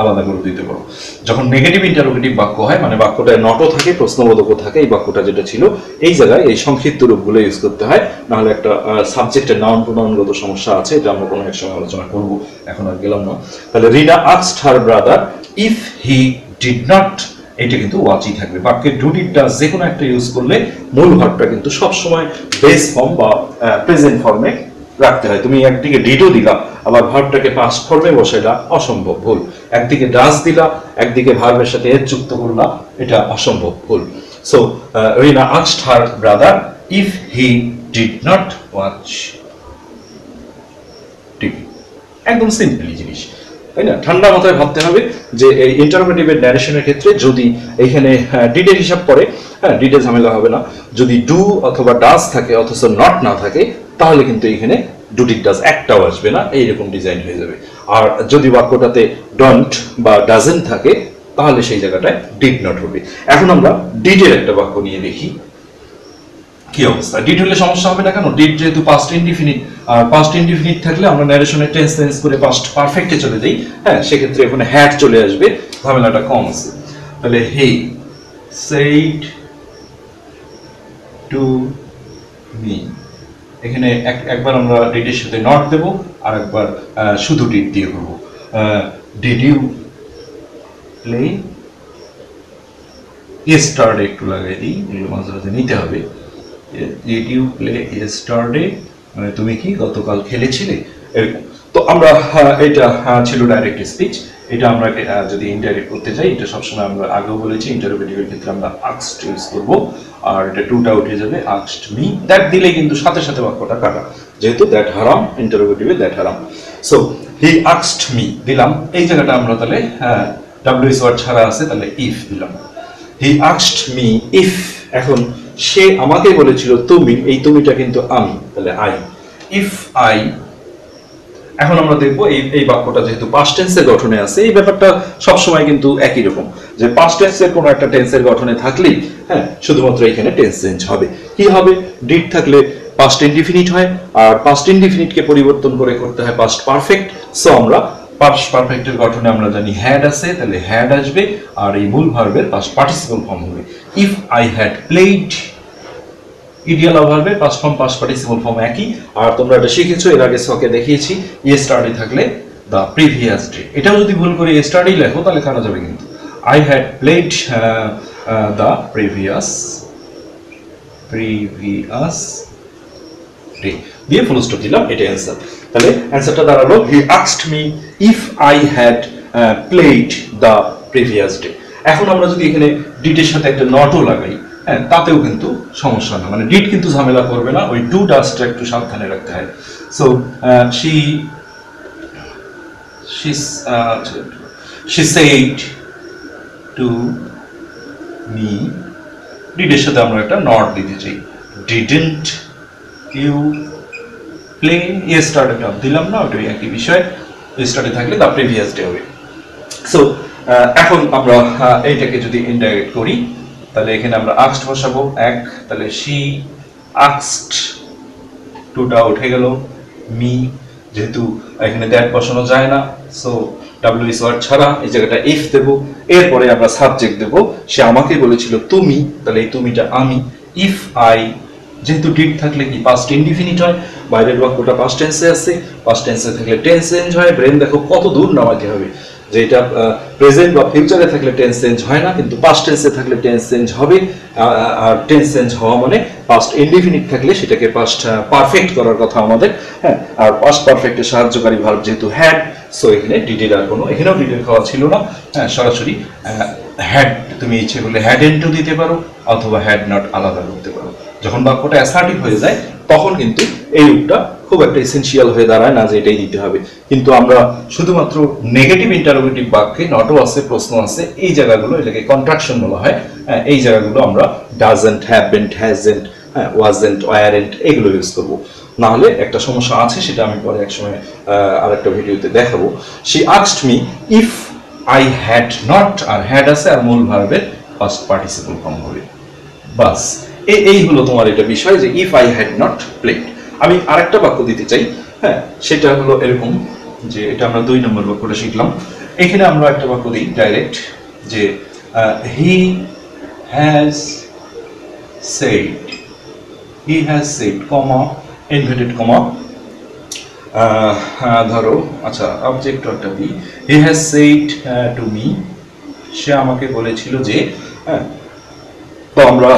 আলাদা করে দিতে পারো। যখন নেগেটিভ ইন্টারোগেটিভ বাক্য হয়, মানে বাক্যটায় নটও থাকে প্রশ্নবোধকও থাকে, এই বাক্যটা যেটা ছিল এই জায়গায় এই সংক্ষিপ্ত রূপগুলো ইউজ করতে হয়, নাহলে একটা সাবজেক্টের নাউন প্রোনাউনগত সমস্যা আছে, এটা আমরা কোনো এক সময় আলোচনা করব, এখন আর গেলাম না। তাহলে Rina asked her brother if he did not, এটা কিন্তু ওয়াচই থাকবে। বাক্যে ডু ডিড ডাজ যে কোনো একটা ইউজ করলে মূল ভার্বটা কিন্তু সবসময় বেস ফর্ম বা প্রেজেন্ট ফর্মে রাখতে হয়। তুমি একদিকে ডিডও দিলা আবার ভার্বটাকে পাস্ট ফর্মে বসাইলা, অসম্ভব, ভুল। একদিকে ডাজ দিলা, একদিকে ভার্বের সাথে এর যুক্ত করলা, এটা অসম্ভব, ভুল। So Rina asked her brother if he did not watch TV. একদম সিম্পলি জিনিস, তাই না? ঠান্ডা মাথায় ভাবতে হবে যে এই ইন্টারোগেটিভের ন্যারেশনের ক্ষেত্রে যদি এখানে ডিডের হিসাব করে, হ্যাঁ ডিডে ঝামেলা হবে না। যদি ডু অথবা ডাজ থাকে অথচ নট না থাকে, তাহলে কিন্তু এখানে ডু ডিড ডাজ একটাও আসবে না, এইরকম ডিজাইন হয়ে যাবে। আর যদি বাক্যটাতে ডন্ট বা ডাজেন্ট থাকে, তাহলে সেই জায়গাটায় ডিড নট হবে। এখন আমরা ডিডের একটা বাক্য নিয়ে দেখি কি অবস্থা। ডিড হলে সমস্যা হবে না কেন? ডিড যেহেতু পাস্ট ইনডিফিনিট, আর পাস্ট ইনডিফিনিট থাকলে আমরা ন্যারেশনের টেন্স চেঞ্জ করে পাস্ট পারফেক্টে চলে যাই। হ্যাঁ, সেক্ষেত্রে এখানে হ্যাড চলে আসবে, ঝামেলাটা কম আছে। তাহলে হি সেড টু মি, এখানে একবার আমরা ডিডের সাথে নট দেব, আর একবার শুধু ডিড দিয়ে করব। ডিড ইউ প্লে ইয়েস্টারডে, একটু লাগাই দিই, এগুলো মাঝে মাঝে নিতে হবে। ডিড ইউ প্লে ইয়েস্টারডে, মানে তুমি কি গতকাল খেলেছিলে, এরকম। তো আমরা এটা ছিল ডাইরেক্ট স্পিচ। এটা আমরা যদি ইনডাইরেক্ট করতে যাই, এটা সবসময় আমরা আগেও বলেছি ইন্টারোগেটিভের ক্ষেত্রে আমরা আস্কড ইউজ করব, আর এটা টুটা উঠে যাবে, আস্কড মি। দ্যাট দিলে কিন্তু সাথে সাথে বাক্যটা কাটা, যেহেতু দ্যাট হারাম, ইন্টারোগেটিভে দ্যাট হারাম। সো হি আস্কড মি দিলাম, এই জায়গাটা আমরা তাহলে ডাব্লিউএস ওয়ার্ড ছাড়া আছে, তাহলে ইফ দিলাম। হি আস্কড মি ইফ, এখন সে আমাকে বলেছিল তুমি, এই তুমিটা কিন্তু আমি, তাহলে আই। ইফ আই, এখন আমরা দেখবো এই বাক্যটা যেহেতু পাস্ট টেন্সের গঠনে আছে, এই ব্যাপারটা সবসময় কিন্তু একই রকম, যে পাস্ট টেন্সের কোনো একটা টেন্সের গঠনে থাকলেই হ্যাঁ শুধুমাত্র এখানে টেন্স চেঞ্জ হবে। কি হবে? ডিড থাকলে পাস্ট ইনডিফিনিট হয়, আর পাস্ট ইনডিফিনিটকে পরিবর্তন করে করতে হয় পাস্ট পারফেক্ট। সো আমরা পাস্ট পারফেক্টের গঠনে আমরা জানি হ্যাড আছে, তাহলে হ্যাড আসবে, আর এই মূল ভার্বের পাস্ট পার্টিসিপল ফর্ম হবে। If I had played, ideal ভার্বের past form past participle form একই। আর তোমরা এটা শিখেছো, এর আগে সকে দেখিয়েছি, ইয়েস্টারডে থাকলে দ্য প্রিভিয়াস ডে। এটাও যদি ভুল করে ইয়েস্টারডে লেখো তাহলে কাটা যাবে কিন্তু। I had played the previous day দিয়ে ফুল স্টপ দিলাম, এটা অ্যান্সার। তাহলে অ্যান্সারটা দাঁড়ালো হি asked me if I had played the previous day. এখন আমরা যদি এখানে ডিডের সাথে একটা নটও লাগাই, হ্যাঁ তাতেও কিন্তু সমস্যা না, মানে ডিড কিন্তু ঝামেলা করবে না, ওই ডু ডাজটা একটু সাবধানে রাখতে হয়। So she said to me, ডিডের সাথে আমরা একটা নট দিতে চাই। didn't you play yesterday, দিলাম না, ওটাই একই বিষয়। yesterday থাকলে the previous day হবে। সো এখন আমরা এইটাকে যদি ইনডাইরেক্ট করি, তাহলে এখানে আমরা আক্সড বসাবো এক, তাহলে শি আক্সড, টুটা উঠে গেল, মি যেহেতু এখানে দ্যাট বসানো যায় না, সো ডাব্লিউ ইজ ওয়ার্ড ছাড়া এই জায়গাটা ইফ দেব, এরপরে আমরা সাবজেক্ট দেব, সে আমাকে বলেছিল তুমি, তাহলে এই তুমিটা আমি। ইফ আই, যেহেতু ডিড থাকলে কি পাস্ট ইনডিফিনিট হয়, বাইরের বাক্যটা পাস্ট টেন্সে আছে, পাস্ট টেন্সে থাকলে টেন্স চেঞ্জ হয়, ব্রেন দেখো কত দূর নামাতে হবে, যে এটা প্রেজেন্ট বা ফিউচারে থাকলে টেন্স চেঞ্জ হয় না, কিন্তু পাস্ট টেন্সে থাকলে টেন্স চেঞ্জ হবে, আর টেন্স চেঞ্জ হওয়া মানে পাস্ট ইনডিফিনিট থাকলে সেটাকে পাস্ট পারফেক্ট করার কথা আমাদের, হ্যাঁ, আর পাস্ট পারফেক্টের সাহায্যকারী ভার্ব যেহেতু হ্যাড, সো এখানে ডিডের আর কোনো, এখানেও ডিডের খাওয়া ছিল না, হ্যাঁ, সরাসরি হ্যাড তুমি ইচ্ছে করলে হ্যাড এন্টু দিতে পারো অথবা হ্যাড নট আলাদা করতে পারো। যখন বাক্যটা অ্যাসার্টিভ হয়ে যায় তখন কিন্তু এই রূপটা খুব একটা এসেনশিয়াল হয়ে দাঁড়ায় না যে এটাই দিতে হবে, কিন্তু আমরা শুধুমাত্র নেগেটিভ ইন্টারোগেটিভ বাক্যে নটও আছে, প্রশ্ন আছে, এই জায়গাগুলো এটাকে কন্ট্রাকশন বলা হয়, এই জায়গাগুলো আমরা doesn't, haven't, hasn't, wasn't, warrant এগুলো ইউজ করবো। না হলে একটা সমস্যা আছে, সেটা আমি পরে একসময় আরেকটা ভিডিওতে দেখাবো। She asked me if I had not, আর হ্যাড আছে আর মূল ভার্বের পাস্ট পার্টিসিপল ফর্ম হবে, বাস এই হলো তোমার এটা বিষয় যে if I had not played. আমি আরেকটা বাক্য দিতে চাই, হ্যাঁ, সেটা হলো এরকম যে এটা আমরা 2 নম্বর বাক্যটা শিখলাম, এখানে আমরা একটা বাক্য দিই ডাইরেক্ট যে he has said, comma, inverted comma, ধরো আচ্ছা অবজেক্ট একটা দিই, he has said to me, সে আমাকে বলেছিল যে, হ্যাঁ, তো আমরা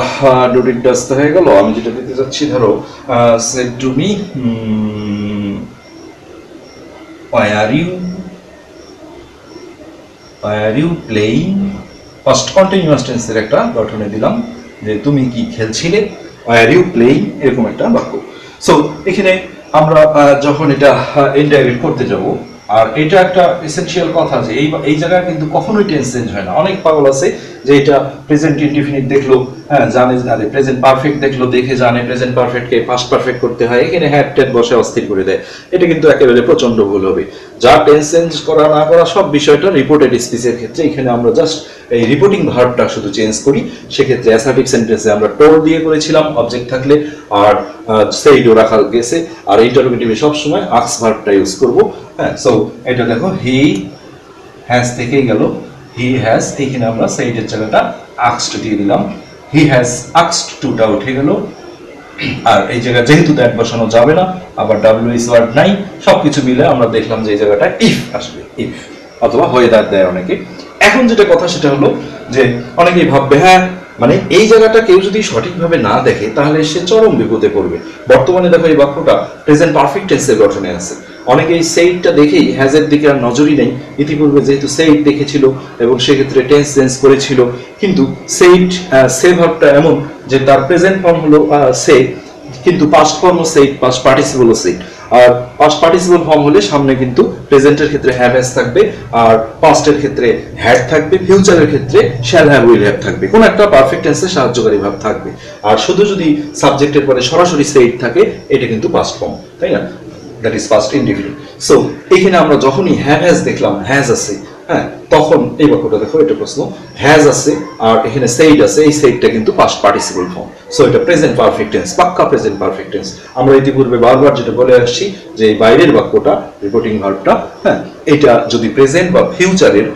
ডুডিট ডাস্ট হয়ে গেল, আমি যেটা দিতে যাচ্ছি ধরো shed to me why are you playing, first continuous টেন্সের একটা গঠনে দিলাম যে তুমি কি খেলছিলে, why are you playing, এরকম একটা বাক্য। সো এখানে আমরা যখন এটা ইনডাইরেক্ট করতে যাব, আর এটা একটা এসেনশিয়াল কথা যে এই জায়গায় কিন্তু কখনোই টেন্স চেঞ্জ হয় না। অনেক পাগল আছে যে এটা প্রেজেন্ট ইনডিফিনিট দেখলো, হ্যাঁ, জানে আরে প্রেজেন্ট পারফেক্ট দেখলো, দেখে জানে প্রেজেন্ট পারফেক্টকে পাস্ট পারফেক্ট করতে হয়, এখানে হ্যাড টেড বসে অস্থির করে দেয়, এটা কিন্তু একেবারে প্রচন্ড ভুল হবে। যা টেন্স চেঞ্জ করা না করা সব বিষয়টা রিপোর্টেড স্পিচের ক্ষেত্রে, এখানে আমরা জাস্ট এই রিপোর্টিং ভার্বটা শুধু চেঞ্জ করি। সেক্ষেত্রে অ্যাসার্টিভ সেন্টেন্সে আমরা টোল্ড দিয়ে করেছিলাম অবজেক্ট থাকলে, আর সেইডও রাখা গেছে, আর ইন্টারোগেটিভে সবসময় আক্স ভার্বটা ইউজ করব, হ্যাঁ। সো এটা দেখো হি হ্যাজ থেকেই গেল, হি হ্যাজ, এইখানে আমরা সেইডের জায়গাটা আক্সড দিয়ে দিলাম, হি হ্যাজ আক্সড, টুটা উঠে গেল, আর এই জায়গা যেহেতু দ্যাট বসানো যাবে না, আবার ডাব্লিউ ইজ ওয়ার্ড নাই, সবকিছু মিলে আমরা দেখলাম যে এই জায়গাটা ইফ আসবে, ইফ অথবা হয়ে দেয় অনেকে। এখন যেটা কথা সেটা হলো যে অনেকেই ভাববে হ্যাঁ মানে এই জায়গাটা কেউ যদি সঠিকভাবে না দেখে তাহলে সে চরম বিপদে পড়বে। বর্তমানে দেখো এই বাক্যটা প্রেজেন্ট পারফেক্ট টেন্সের গঠনে আছে, অনেকেই সেইটটা দেখেই হ্যাজের দিকে আর নজরই নেই, ইতিপূর্বে যেহেতু সেইট দেখেছিল এবং সেক্ষেত্রে টেন্স চেঞ্জ করেছিল, কিন্তু সেইট সে ভার্বটা এমন যে তার প্রেজেন্ট ফর্ম হলো সে, কিন্তু পাস্ট ফর্মও সেইট, পাস্ট পার্টিসিপলও সেইট, আর পাস্ট পার্টিসিপল ফর্ম হলে সামনে কিন্তু প্রেজেন্টের ক্ষেত্রে হ্যাভ হ্যাজ থাকবে, আর পাস্টের ক্ষেত্রে হ্যাড থাকবে, ফিউচারের ক্ষেত্রে শ্যাল হ্যাভ উইল হ্যাভ থাকবে, কোন একটা পারফেক্ট টেন্সে সাহায্যকারী ভাব থাকবে। আর শুধু যদি সাবজেক্টের পরে সরাসরি সেইট থাকে এটা কিন্তু পাস্ট ফর্ম, তাই না, that is past indefinite. So এখানে আমরা যখনই হ্যাভ হ্যাজ দেখলাম, হ্যাজ আছে, হ্যাঁ, তখন এই বাক্যটা দেখো, এটা প্রশ্ন, হ্যাজ আছে আর এখানে সেইড আছে, এই সেইডটা কিন্তু পাস্ট পার্টিসিপল ফর্ম, সো এটা প্রেজেন্ট পারফেক্ট টেন্স, পাক্কা প্রেজেন্ট পারফেক্ট টেন্স। আমরা ইতিপূর্বে বারবার যেটা বলে আসছি যে এই বাইরের বাক্যটা রিপোর্টিং ভার্বটা, হ্যাঁ, এটা যদি প্রেজেন্ট বা ফিউচারের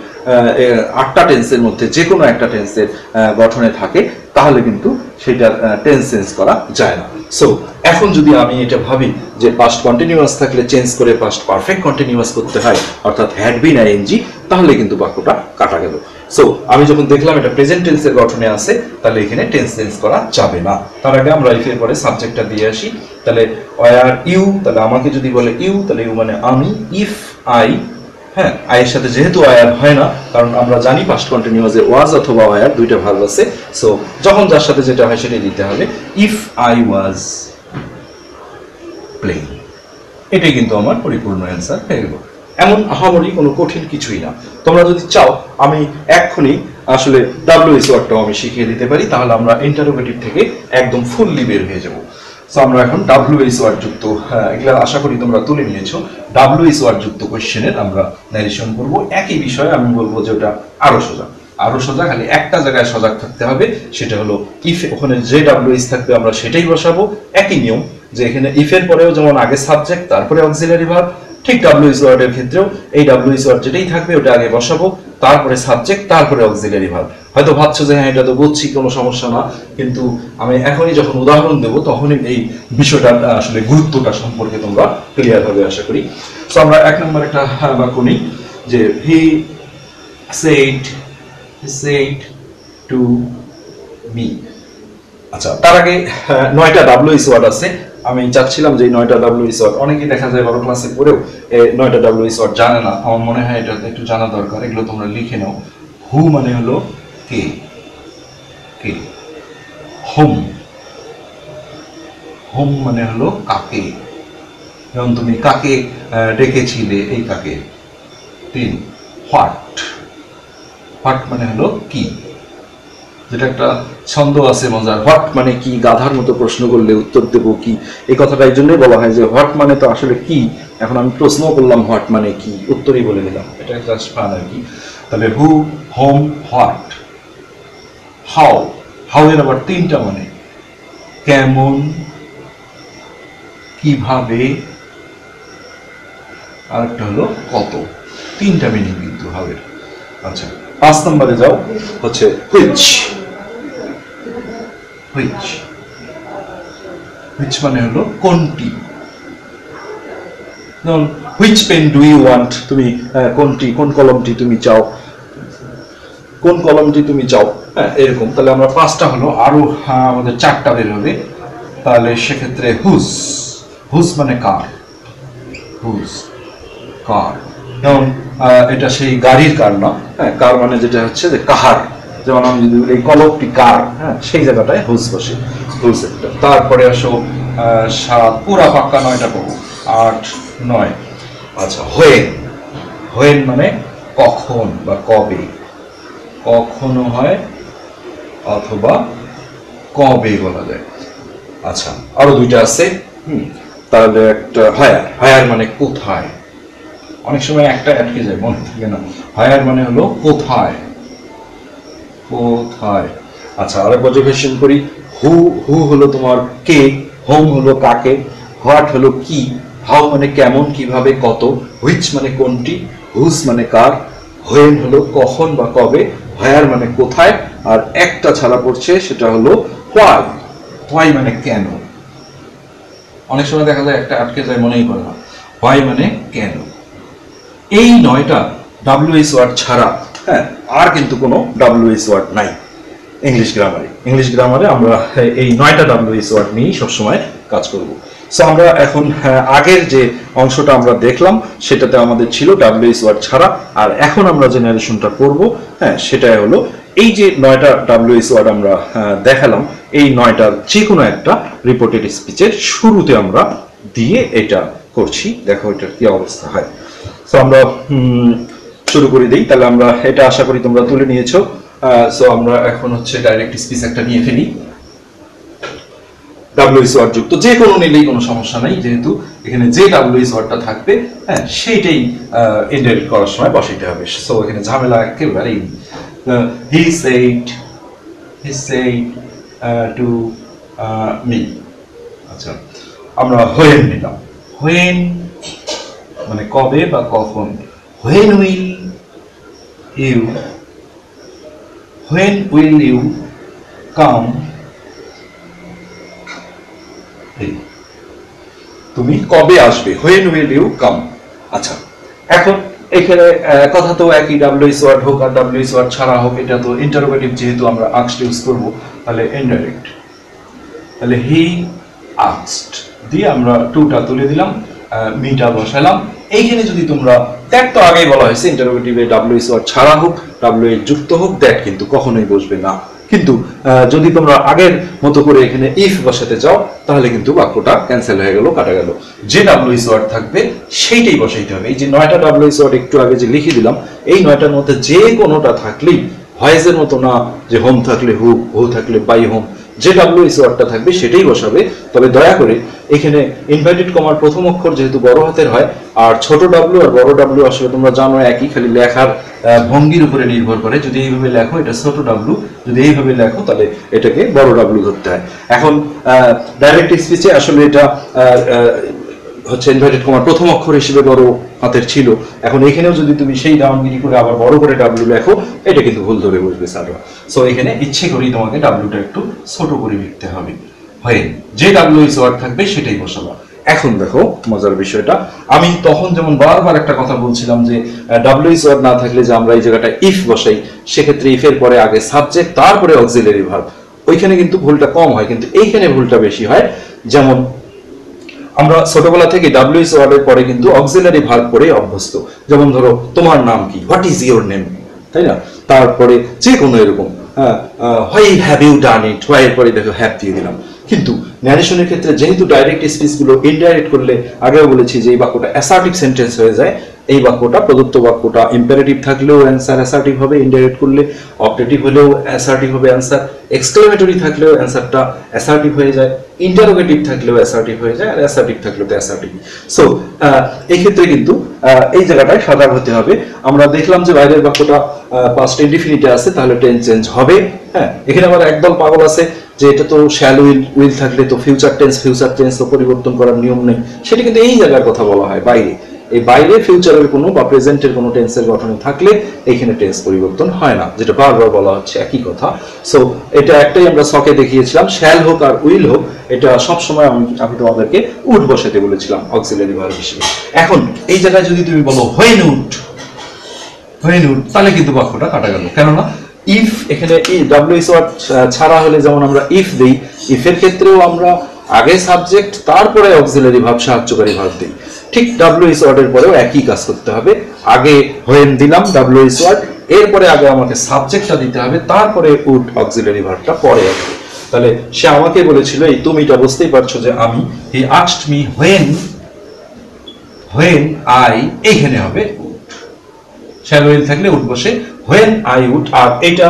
8টা টেন্সের মধ্যে যে কোনো একটা টেন্সের গঠনে থাকে তাহলে কিন্তু সেটার টেন্স চেঞ্জ করা যায় না। সো এখন যদি আমি এটা ভাবি যে পাস্ট কন্টিনিউয়াস থাকলে চেঞ্জ করে পাস্ট পারফেক্ট কন্টিনিউয়াস করতে হয়, অর্থাৎ হ্যাড বিন আইএনজি, তাহলে কিন্তু বাক্যটা কাটা গেল। সো আমি যখন দেখলাম এটা প্রেজেন্ট টেন্সের গঠনে আছে তাহলে এখানে টেন্স চেঞ্জ করা যাবে না। তার আগে আমরা ইফের পরে সাবজেক্টটা দিয়ে আসি। তাহলে ওয়ার ইউ, তাহলে আমাকে যদি বলে ইউ তাহলে ইউ মানে আমি, ইফ আই, হ্যাঁ, আয়ের সাথে যেহেতু ওয়ার হয় না, কারণ আমরা জানি পাস্ট কন্টিনিউয়াসে ওয়াজ অথবা ওয়ার দুইটা ভার্ব আছে, সো যখন যার সাথে যেটা হয় সেটাই দিতে হবে। ইফ আই ওয়াজ প্লেইং, এটাই কিন্তু আমার পরিপূর্ণ অ্যান্সার হয়ে গেল। এমন আহামরি কোনো কঠিন কিছুই না। তোমরা যদি চাও আমি এক্ষুনি আসলে ডাব্লিউ ইজ ওয়ার্ডটাও আমি শিখিয়ে দিতে পারি, তাহলে আমরা ইন্টারোগেটিভ থেকে একদম ফুললি বের হয়ে যাব। সো আমরা এখন ডাব্লিউ ইজ ওয়ার্ড যুক্ত, এগুলা আশা করি তোমরা তুলে নিয়েছো, ডাব্লিউ ইজ ওয়ার্ড যুক্ত কোয়েশ্চেনের আমরা ন্যারেশন করব। একই বিষয়ে আমি বলবো যে ওটা আরো সোজা। আরো সোজা, খালি একটা জায়গায় সজাগ থাকতে হবে, সেটা হলো ইফ, ওখানে যে ডাব্লিউএইচ থাকবে আমরা সেটাই বসাবো। একই নিয়ম যে এখানে ইফ এর পরেও যেমন আগে সাবজেক্ট তারপরে অক্সিলারি ভার্ব, ঠিক ডাব্লিউএইচ ওয়ার্ডের ক্ষেত্রেও এই ডাব্লিউএইচ ওয়ার্ড যেটাই থাকবে ওটা আগে বসাবো, তারপরে সাবজেক্ট, তারপরে অক্সিলারি ভার্ব। হয়তো ভাবছো যে হ্যাঁ এটা তো বুঝছি, কোনো সমস্যা না, কিন্তু আমি এখনই যখন উদাহরণ দেবো তখনই এই বিষয়টা আসলে গুরুত্বটা সম্পর্কে তোমরা ক্লিয়ার হবে আশা করি। তো আমরা 1 নম্বর একটা বাক্য নিই যে হি said to me। আচ্ছা, তার আগে 9টা ডাব্লিউএইচ ওয়ার্ড আছে। আমি চাচ্ছিলাম যে 9টা ডাব্লিউএইচ ওয়ার্ড, অনেকেই দেখা যায় 12 ক্লাসে পড়েও 9টা ডাব্লিউএইচ ওয়ার্ড জানে না। আমার মনে হয় এটা একটু জানা দরকার, এগুলো তোমরা লিখে নাও। হু মানে হলো কে, কে। হোম, হোম মানে হলো কাকে, যেমন তুমি কাকে ডেকেছিলে, এই কাকে। 3 হোয়াট, হোয়াট মানে হলো কি, যেটা একটা ছন্দ আছে মজার, হোয়াট মানে কি, গাধার মতো প্রশ্ন করলে উত্তর দেব কি, এই কথাটা এই জন্যই বলা হয় যে হোয়াট মানে তো আসলে কি, এখন আমি প্রশ্ন করলাম হোয়াট মানে কি, উত্তরই বলে দিলাম, এটা জাস্ট ফান আর কি। তাহলে হু, হোম, হোয়াট। হাউ, হাউ এর আবার 3টা মানে, কেমন, কিভাবে, আর একটা হলো কত। 3টা মিনিং কিন্তু হাউ এর। আচ্ছা, 5 নম্বরে যাও, হচ্ছে হুইচ, হুইচ, হুইচ মানে হলো কোনটি। যেমন which pen do you want, তুমি কোনটি, কোন কলমটি তুমি চাও, কোন কলমটি তুমি চাও, এরকম। তাহলে আমরা 5টা হলো, আরো আমাদের 4টা বের হবে। তাহলে সেক্ষেত্রে হুজ, হুজ মানে কার, হুজ, কার। যেমন এটা সেই গাড়ির কার না, হ্যাঁ, কার মানে যেটা হচ্ছে যে কাহার, যেমন আমি যদি এই কলমটি কার, হ্যাঁ, সেই জায়গাটায় হুজ বসে, হুজ একটা। তারপরে আসো 7, পুরা পাক্কা 9টা পাবো, 8, 9। আচ্ছা, হোয়েন, হোয়েন মানে কখন বা কবে, কখনো হয় অথবা কবে বলা যায়। আচ্ছা, আরো 2টা আছে। তাহলে একটা হায়ার, হায়ার মানে কোথায়, অনেক সময় একটা আটকে যায়, মনে থাকে না। হায়ার মানে হলো কোথায়, কোথায়। আচ্ছা, আরেকবার কোয়েশ্চেন করি। হু, হু হলো তোমার কে, হোম হলো কাকে, হোয়াট হলো কি, হাউ মানে কেমন, কিভাবে, কত, হুইচ মানে কোনটি, হুজ মানে কার, হোয়েন হলো কখন বা কবে, হায়ার মানে কোথায়, আর একটা ছাড়া পড়ছে সেটা হলো হোয়াই, হোয়াই মানে কেন। অনেক সময় দেখা যায় একটা আটকে যায়, মনেই করে না, হোয়াই মানে কেন। এই 9টা ডাব্লিউএইচ ওয়ার্ড ছাড়া, হ্যাঁ, আর কিন্তু কোনো ডাব্লিউএইচ ওয়ার্ড নাই ইংলিশ গ্রামারে। ইংলিশ গ্রামারে আমরা এই 9টা ডাব্লিউএইচ ওয়ার্ড নিয়েই সবসময় কাজ করব। সো আমরা এখন আগের যে অংশটা আমরা দেখলাম সেটাতে আমাদের ছিল ডাব্লিউএইচ ওয়ার্ড ছাড়া, আর এখন আমরা যে ন্যারেশনটা করব, হ্যাঁ, সেটাই হলো এই যে 9টা ডাব্লিউএইচ ওয়ার্ড আমরা দেখালাম, এই 9টার যে কোনো একটা রিপোর্টেড স্পিচের শুরুতে আমরা দিয়ে এটা করছি। দেখো এটার কি অবস্থা হয়। সো আমরা শুরু করে দিই। তাহলে আমরা এটা আশা করি তোমরা তুলে নিয়েছো। সো আমরা এখন হচ্ছে ডাইরেক্ট স্পিচ একটা নিয়ে ফেলি, ডাব্লিউএইচ ওয়ার্ড যুক্ত যে কোনো নিলেই কোনো সমস্যা নাই, যেহেতু এখানে যে ডাব্লিউএইচ ওয়ার্ডটা থাকবে, হ্যাঁ, সেইটাই ইনডাইরেক্ট করার সময় বসাইতে হবে। সো এখানে ঝামেলা একেবারেই। হি সেড টু মি। আচ্ছা, আমরা হোয়েন নিলাম। হোয়েন মানে কবে বা কখন। When will you come? তুমি কবে আসবে, when will you come? আচ্ছা, এখন এখানে কথা তো একই, ডাব্লিউএইচ ওয়ার্ড হোক আর ডাব্লিউএইচ ওয়ার্ড ছাড়া হোক, এটা তো ইন্টারোগেটিভ, যেহেতু আমরা আস্কড ইউজ করব, তাহলে ইনডাইরেক্ট। তাহলে হি আস্কড দিয়ে আমরা টুটা তুলে দিলাম, মিটা বসালাম। এইখানে যদি তোমরা দ্যাট, তো আগেই বলা হয়েছে ইন্টারোগেটিভে ডাব্লিউএইচ ওয়ার্ড ছাড়া হোক, ডাব্লিউএইচ যুক্ত হোক, দ্যাট কিন্তু কখনোই বসবে না। কিন্তু যদি তোমরা আগের মতো করে এখানে ইফ বসাতে চাও, তাহলে কিন্তু বাক্যটা ক্যান্সেল হয়ে গেল, কাটা গেল। যে ডাব্লিউএইচ ওয়ার্ড থাকবে সেইটাই বসাইতে হবে। এই যে 9টা ডাব্লিউএইচ ওয়ার্ড একটু আগে যে লিখে দিলাম, এই 9টার মধ্যে যে কোনোটা থাকলেই, ভয়েসের মতো না যে হোম থাকলে হু, হু থাকলে বাই হোম, যে ডাব্লিউএস ওয়ার্ডটা থাকবে সেটাই বসাবে। তবে দয়া করে এখানে ইনভার্টেড কমার প্রথম অক্ষর যেহেতু বড় হাতের হয়, আর ছোট ডাব্লিউ আর বড় ডাব্লিউ আসলে তোমরা জানো একই, খালি লেখার ভঙ্গির উপরে নির্ভর করে। যদি এইভাবে লেখো এটা ছোট ডাব্লিউ, যদি এইভাবে লেখো তাহলে এটাকে বড় ডাব্লিউ ধরতে হয়। এখন ডাইরেক্ট স্পিচে আসলে এটা হচ্ছে ইনভার্টেড কমার প্রথম অক্ষর হিসেবে বড় হাতের ছিল। এখন এখানেও যদি তুমি সেই ডাউনগিরি করে আবার বড় করে ডাব্লিউ লেখো, এটা কিন্তু ভুল ধরে বসবে স্যাররা। সো এখানে ইচ্ছে করেই তোমাকে ডাব্লিউটা একটু ছোট করে লিখতে হবে। হয় যে ডাব্লিউএস ওয়ার্ড থাকবে সেটাই বসাবা। এখন দেখো মজার বিষয়টা, আমি তখন যেমন বারবার একটা কথা বলছিলাম যে ডাব্লিউএস ওয়ার্ড না থাকলে যে আমরা এই জায়গাটা ইফ বসাই, সেক্ষেত্রে ইফের পরে আগে সাবজেক্ট তারপরে অক্সিলারি ভার্ব, ওইখানে কিন্তু ভুলটা কম হয়, কিন্তু এইখানে ভুলটা বেশি হয়। যেমন আমরা ছোটবেলা থেকে ডাব্লিউএস ওয়ার্ডের পরে কিন্তু অক্সিলারি ভার্ব পরে অভ্যস্ত। যেমন ধরো তোমার নাম কি, হোয়াট ইজ ইওর নেম, তাই না? তারপরে যে কোনো এরকম why have you done it, why এর পরে দেখো হ্যাভ দিয়ে দিলাম। কিন্তু ন্যারেশনের ক্ষেত্রে যেহেতু ডাইরেক্ট স্পিচ গুলো ইনডাইরেক্ট করলে, আগেও বলেছি যে এই বাক্যটা অ্যাসার্টিভ সেন্টেন্স হয়ে যায়। এই বাক্যটা প্রদত্ত বাক্যটা ইম্পারেটিভ থাকলেও অ্যান্সার অ্যাসার্টিভ হবে, ইনডাইরেক্ট করলে অবজেক্টিভ হলেও অ্যাসার্টিভ হবে অ্যান্সার, এক্সক্লেমেটরি থাকলেও অ্যান্সারটা অ্যাসার্টিভ হয়ে যায়, ইন্টারোগেটিভ থাকলেও অ্যাসার্টিভ হয়ে যায়, আর অ্যাসার্টিভ থাকলেও তো অ্যাসার্টিভ। সো এই ক্ষেত্রে কিন্তু এই জায়গাটায় সজাগ হতে হবে। আমরা দেখলাম যে বাইরের বাক্যটা পাস্ট ইনডিফিনিটে আছে, তাহলে টেন্স চেঞ্জ হবে। হ্যাঁ, এখানে আবার একদল পাগল আছে যে এটা তো শ্যাল উইল থাকলে তো ফিউচার টেন্স তো পরিবর্তন করার নিয়ম নেই। সেটা কিন্তু এই জায়গার কথা বলা হয় বাইরে। এই বাইরে ফিউচারের কোনো বা প্রেজেন্টের কোনো টেন্সের গঠনে থাকলে এইখানে টেন্স পরিবর্তন হয় না, যেটা বারবার বলা হচ্ছে একই কথা। সো এটা একটাই আমরা সকে দেখিয়েছিলাম, শ্যাল হোক আর উইল হোক, এটা সবসময় আমি তোমাদেরকে উড বসাতে বলেছিলাম অক্সিলারি ভার্ব হিসেবে। এখন এই জায়গায় যদি তুমি বলো হোয়েন উড, তাহলে কিন্তু বাক্যটা কাটা গেল। কেননা ইফ এখানে ডাব্লিউএস ওয়ার্ড ছাড়া হলে যেমন আমরা ইফ দেই, ইফের ক্ষেত্রেও আমরা আগে সাবজেক্ট তারপরে অক্সিলারি ভার্ব সাহায্যকারী ভার্ব দেই। ঠিক ডাব্লিউএস ওয়ার্ডের পরেও একই কাজ করতে হবে। আগে হোয়েন দিলাম ডাব্লিউএস ওয়ার্ড, এরপরে আগে আমাকে সাবজেক্টটা দিতে হবে, তারপরে উড অক্সিলারি ভার্বটা পরে আসবে। তাহলে সে আমাকে বলেছিল, এই তুমিটা বুঝতেই পারছো যে আমি, হি আস্কড মি হোয়েন আই, এইখানে হবে উড। শ্যাল উইল থাকলে উড বসে হোয়েন আই উড। আর এটা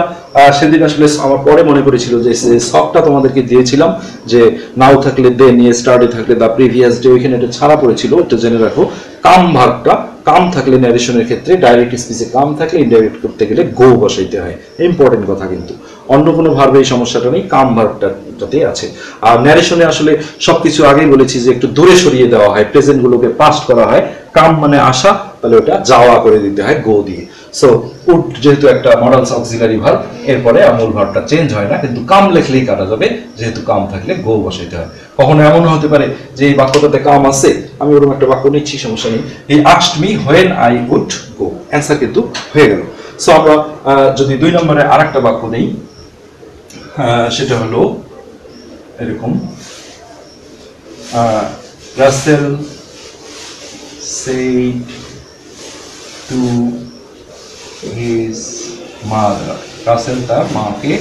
সেদিন আসলে আমার পরে মনে পড়েছিল যে শখটা তোমাদেরকে দিয়েছিলাম যে নাও থাকলে দে, নিয়ে স্টার্টে থাকলে দা প্রিভিয়াস ডে, ওইখানে এটা ছাড়া পড়েছিল, এটা জেনে রাখো। কাম ভার্বটা, কাম থাকলে ন্যারেশনের ক্ষেত্রে, ডাইরেক্ট স্পিচে কাম থাকলে ইনডাইরেক্ট করতে গেলে গো বসাইতে হয়। ইম্পর্টেন্ট কথা, কিন্তু অন্য কোনো ভার্বে এই সমস্যাটা নেই, কাম ভার্বটাতে আছে। আর ন্যারেশনে আসলে সবকিছু আগেই বলেছি যে একটু দূরে সরিয়ে দেওয়া হয়, প্রেজেন্ট গুলোকে পাস্ট করা হয়। কাম মানে আসা, তাহলে ওটা যাওয়া করে দিতে হয় গো দিয়ে। সো উড যেহেতু একটা মডালস অক্সিলারি ভার্ব, এরপরে মূল ভার্বটা চেঞ্জ হয় না, কিন্তু কাম লেখলেই কাটা যাবে, যেহেতু কাম থাকলে গো বসাইতে হয়। কখনো এমন হতে পারে যে এই বাক্যটাতে কাম আছে, আমি ওরকম একটা বাক্য নিচ্ছি, সমস্যা নেই, he asked me when I would go, answer কিন্তু হয়ে গেল। সো আমরা যদি 2 নম্বরে আরেকটা বাক্য নেই, সেটা হলো এরকম, Rasel said to his mother, Rasel তার মাকে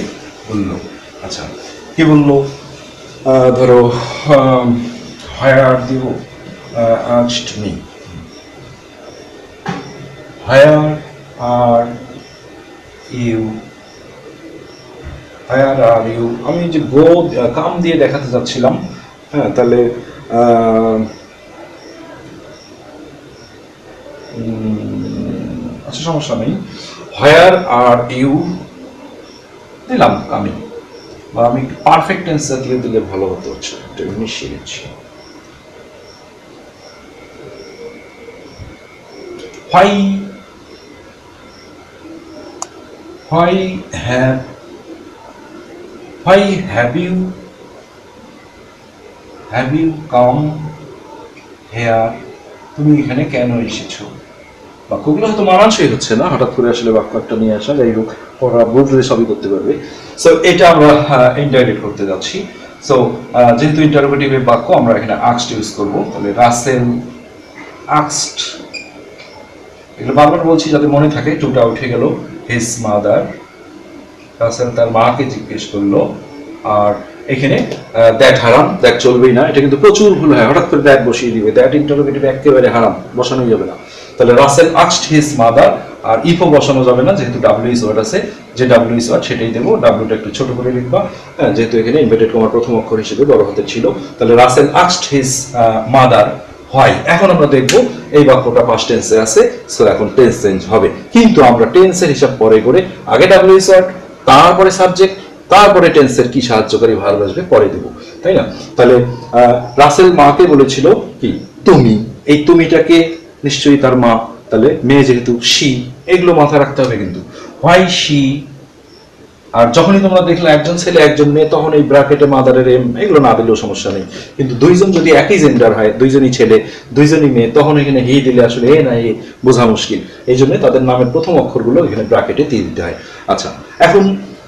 বলল। আচ্ছা, কি বললো? ধরো where you asked me, where are you, আমি যে গো কাম দিয়ে দেখাতে যাচ্ছিলাম। হ্যাঁ, তাহলে আচ্ছা সমস্যা নেই, হোয়ার আর ইউ দিলাম আমি, বা আমি পারফেক্ট টেন্স জাতীয় দিলে ভালো হতো। হচ্ছে এটা মিশিয়ে দিচ্ছি, why have you come here, তুমি এখানে কেন এসেছো? বাক্যগুলো হয়তো মানানসই হচ্ছে না, হঠাৎ করে আসলে বাক্য একটা নিয়ে আসা, যাই হোক ওরা বুঝলে সবই করতে পারবে। সো এটা আমরা ইনডাইরেক্ট করতে যাচ্ছি। সো যেহেতু ইন্টারোগেটিভ বাক্য, আমরা এখানে আস্কড ইউজ করব। তাহলে রাসেল আস্কড, এগুলো বারবার বলছি যাতে মনে থাকে, টুটা উঠে গেল, হিজ মাদার, রাসেল তার মাকে জিজ্ঞেস করলো। আর এখানে দ্যাট হারাম, দ্যাট চলবেই না, এটা কিন্তু প্রচুর ভুল হয়, হঠাৎ করে দ্যাট বসিয়ে দিবে, দ্যাট ইন্টারোগেটিভ একেবারে হারাম, বসানোই যাবে না। তাহলে রাসেল আস্কড হিজ মাদার আর ইফও বসানো যাবে না, যেহেতু ডাব্লিউ ইজ ওয়ার্ড আছে, যে ডাব্লিউ ইজ ওয়ার্ড সেটাই দেবো। ডাব্লিউটা একটু ছোট করে লিখবা, যেহেতু এখানে ইনভার্টেড কমার প্রথম অক্ষর হিসেবে বড় হাতের ছিল। তাহলে রাসেল আস্কড হিজ মাদার হয়। এখন আমরা দেখব এই বাক্যটা পাস্ট টেন্সে আছে, সো এখন টেন্স চেঞ্জ হবে। কিন্তু আমরা টেন্সের হিসাব পরে করে আগে ডাব্লিউ ইজ ওয়ার্ড, তারপরে সাবজেক্ট, তারপরে টেন্সের কি সাহায্যকারী ভার্ব আসবে পরে দেব, তাই না? তাহলে রাসেল মাকে বলেছিল কি তুমি, এই তুমিটাকে নিশ্চয়ই তার মা, তাহলে মেয়ে যেহেতু শি, এগুলো মাথায় রাখতে হবে কিন্তু। হোয়াই শি, আর যখনই তোমরা দেখলে একজন ছেলে একজন মেয়ে, তখন এই ব্র্যাকেটে মাদারের এম এগুলো না দিলেও সমস্যা নেই। কিন্তু দুইজন যদি একই জেন্ডার হয়, দুইজনই ছেলে দুইজনই মেয়ে, তখন এখানে হি দিলে আসলে এ না এ বোঝা মুশকিল। এই জন্য তাদের নামের প্রথম অক্ষরগুলো এখানে ব্র্যাকেটে দিয়ে দিতে হয়। আচ্ছা, এখন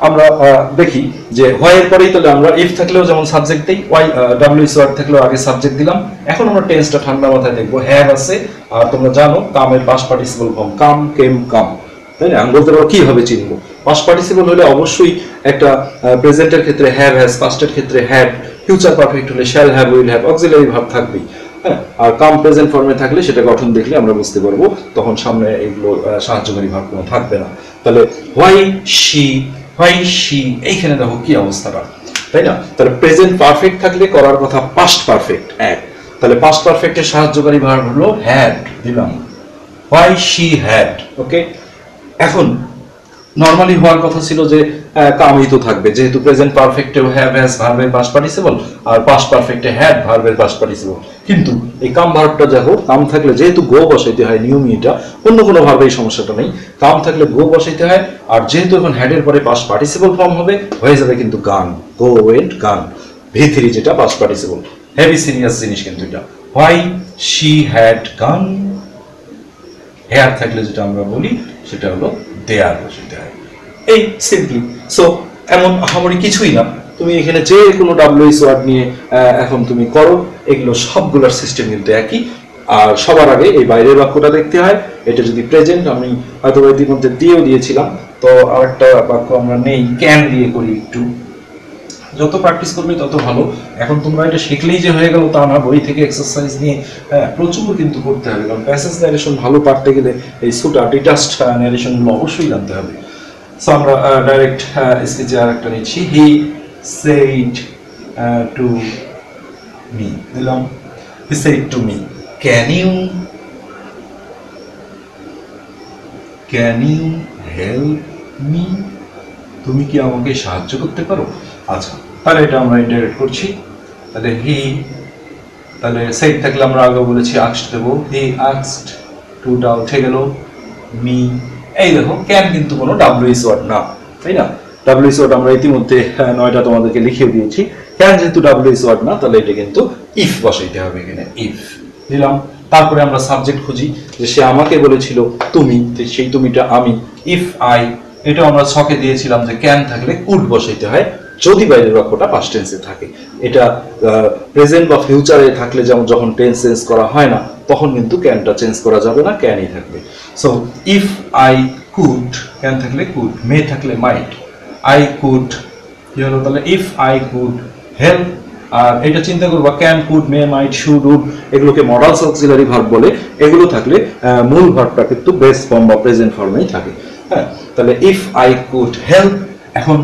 আমরা দেখি যে হোয়াইয়ের পরেই তাহলে আমরা ইফ থাকলেও যেমন সাবজেক্ট দিই, ওয়াই ডাব্লিউ ইজ ওয়ার্ড থাকলেও আগে সাবজেক্ট দিলাম। এখন আমরা টেন্সটা ঠান্ডা মাথায় দেখবো। হ্যাভ আছে, আর তোমরা জানো কামের পাস্ট পার্টিসিপল ফর্ম কাম, কেম, কাম, তাই না? আমি বলতে পারবো কিভাবে চিনবো। পাস্ট পার্টিসিপল হলে অবশ্যই একটা প্রেজেন্টের ক্ষেত্রে হ্যাভ, হ্যাজ, পাস্টের ক্ষেত্রে হ্যাড, ফিউচার পারফেক্ট হলে shall have, will have, auxiliary verb থাকবেই, হ্যাঁ। আর কাম প্রেজেন্ট ফর্মে থাকলে সেটা গঠন দেখলে আমরা বুঝতে পারবো, তখন সামনে এগুলো সাহায্যকারী ভার্ব কোনো থাকবে না। তাহলে হোয়াই শি, এইখানে দেখো কি অবস্থাটা, তাই না? তাহলে প্রেজেন্ট পারফেক্ট থাকলে করার কথা পাস্ট পারফেক্ট এক, তাহলে পাস্ট পারফেক্টের সাহায্যকারী ভার্ব হলো হ্যাড, দিলাম হোয়াই শি হ্যাড। ওকে, এখন নরমালি হওয়ার কথা ছিল যে কামই তো থাকবে, যেহেতু প্রেজেন্ট পারফেক্টেও হ্যাভ, হ্যাজ ভার্বের পাস্ট পার্টিসিপল, আর পাস্ট পারফেক্টে হ্যাড ভার্বের পাস্ট পার্টিসিপল। কিন্তু এই কাম ভার্বটা দেখো, কাম থাকলে যেহেতু গো বসাইতে হয় নিয়মিটা, অন্য কোনো ভার্বে এই সমস্যাটা নেই, কাম থাকলে গো বসাইতে হয়। আর যেহেতু এখন হ্যাডের পরে পাস্ট পার্টিসিপল ফর্ম হবে, হয়ে যাবে কিন্তু গান, গো ওয়েন্ট গান, V3 যেটা পাস্ট পার্টিসিপল, হেভি সিরিয়াস জিনিস কিন্তু এটা। Why she had gone, here থাকলে যেটা আমরা বলি সেটা হলো দেয়ার বসাইতে হয়। এই সিম্পলি। সো এমন আহামরি কিছুই না, তুমি এখানে যে কোনো ডাব্লিউএস ওয়ার্ড নিয়ে এখন তুমি করো, এগুলো সবগুলোর সিস্টেম কিন্তু একই। আর সবার আগে এই বাইরের বাক্যটা দেখতে হয়, এটা যদি প্রেজেন্ট, আমি হয়তো ইতিমধ্যে দিয়েও দিয়েছিলাম, তো আরেকটা বাক্য আমরা নেই, ক্যান দিয়ে করি একটু। যত প্র্যাকটিস করবে তত ভালো। এখন তোমরা এটা শিখলেই যে হয়ে গেল তা না, বই থেকে এক্সারসাইজ নিয়ে প্রচুর কিন্তু করতে হবে, কারণ প্যাসেজ ন্যারেশন ভালো পারতে গেলে এই সুটা ডিটাচড ন্যারেশনগুলো অবশ্যই জানতে হবে। সো আমরা ডাইরেক্ট স্কেচে আর একটা নিচ্ছি। হি সেড টু মি, দিলাম he said to me can you help me, তুমি কি আমাকে সাহায্য করতে পারো? আচ্ছা, তাহলে এটা আমরা ইন্টারেক্ট করছি। তাহলে হি, তাহলে সেড থাকলে আমরা আগে বলেছি আস্কড দেবো, হি আস্কড, টুটা উঠে গেল, মি। এই দেখো ক্যান কিন্তু কোনো ডাব্লিউএস ওয়ার্ড না, তাই না? ডাব্লিউএস ওয়ার্ড আমরা ইতিমধ্যে 9টা তোমাদেরকে লিখে দিয়েছি। ক্যান যেহেতু ডাব্লিউএস ওয়ার্ড না, তাহলে এটা কিন্তু ইফ বসাইতে হবে এখানে, ইফ দিলাম। তারপরে আমরা সাবজেক্ট খুঁজি, যে সে আমাকে বলেছিল তুমি, সেই তুমিটা আমি, ইফ আই, এটা আমরা ছকে দিয়েছিলাম যে ক্যান থাকলে কুড বসাইতে হয় যদি বাইরের বাক্যটা পাস্ট টেন্সে থাকে। এটা প্রেজেন্ট বা ফিউচারে থাকলে, যেমন যখন টেন্স চেঞ্জ করা হয় না, তখন কিন্তু ক্যানটা চেঞ্জ করা যাবে না, ক্যানই থাকবে। So if I could, can থাকলে কুড, মে থাকলে মাইট, আই কুড কি হলো, তাহলে ইফ আই কুড হেল্প। আর এটা চিন্তা করবা, can, could, may, might, should, would, এগুলোকে মডালস অক্সিলারি ভার্ব বলে। এগুলো থাকলে মূল ভার্বটা কিন্তু বেস ফর্ম বা প্রেজেন্ট ফর্মেই থাকে, হ্যাঁ। তাহলে ইফ আই কুড হেল্প, এখন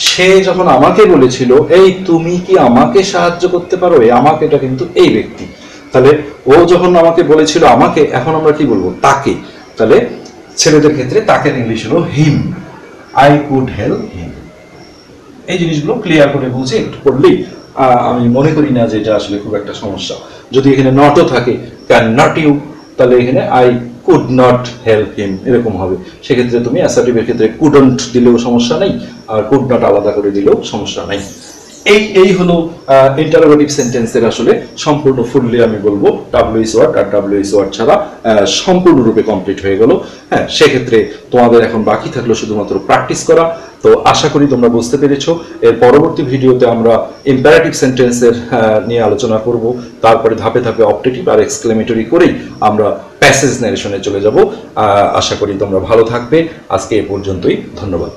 সে যখন আমাকে বলেছিল এই তুমি কি আমাকে সাহায্য করতে পারো, এই আমাকে এটা কিন্তু এই ব্যক্তি, তাহলে ও যখন আমাকে বলেছিল আমাকে, এখন আমরা কি বলবো, তাকে। তাহলে ছেলেদের ক্ষেত্রে তাকে ইংলিশ হলো হিম, আই কুড হেল্প হিম। এই জিনিসগুলো ক্লিয়ার করে বুঝে একটু পড়লেই আমি মনে করি না যে এটা আসলে খুব একটা সমস্যা। যদি এখানে নটও থাকে, ক্যান নট ইউ, তাহলে এখানে I could not help him এরকম হবে। সেক্ষেত্রে তুমি অ্যাসার্টিভের ক্ষেত্রে কুডন্ট দিলেও সমস্যা নেই, আর কুড নট আলাদা করে দিলেও সমস্যা নাই। এই হলো ইন্টারোগেটিভ সেন্টেন্সের আসলে সম্পূর্ণ ফুললি আমি বলবো ডাব্লিউএস ওয়ার্ড আর ডাব্লিউএস ওয়ার্ড ছাড়া সম্পূর্ণরূপে কমপ্লিট হয়ে গেল। হ্যাঁ, সেক্ষেত্রে তোমাদের এখন বাকি থাকলো শুধুমাত্র প্র্যাকটিস করা। তো আশা করি তোমরা বুঝতে পেরেছো। এর পরবর্তী ভিডিওতে আমরা ইম্পারেটিভ সেন্টেন্সের নিয়ে আলোচনা করব, তারপরে ধাপে ধাপে অপটেটিভ আর এক্সক্লেমেটরি করেই আমরা প্যাসেজ ন্যারেশনে চলে যাব। আশা করি তোমরা ভালো থাকবে। আজকে এ পর্যন্তই, ধন্যবাদ।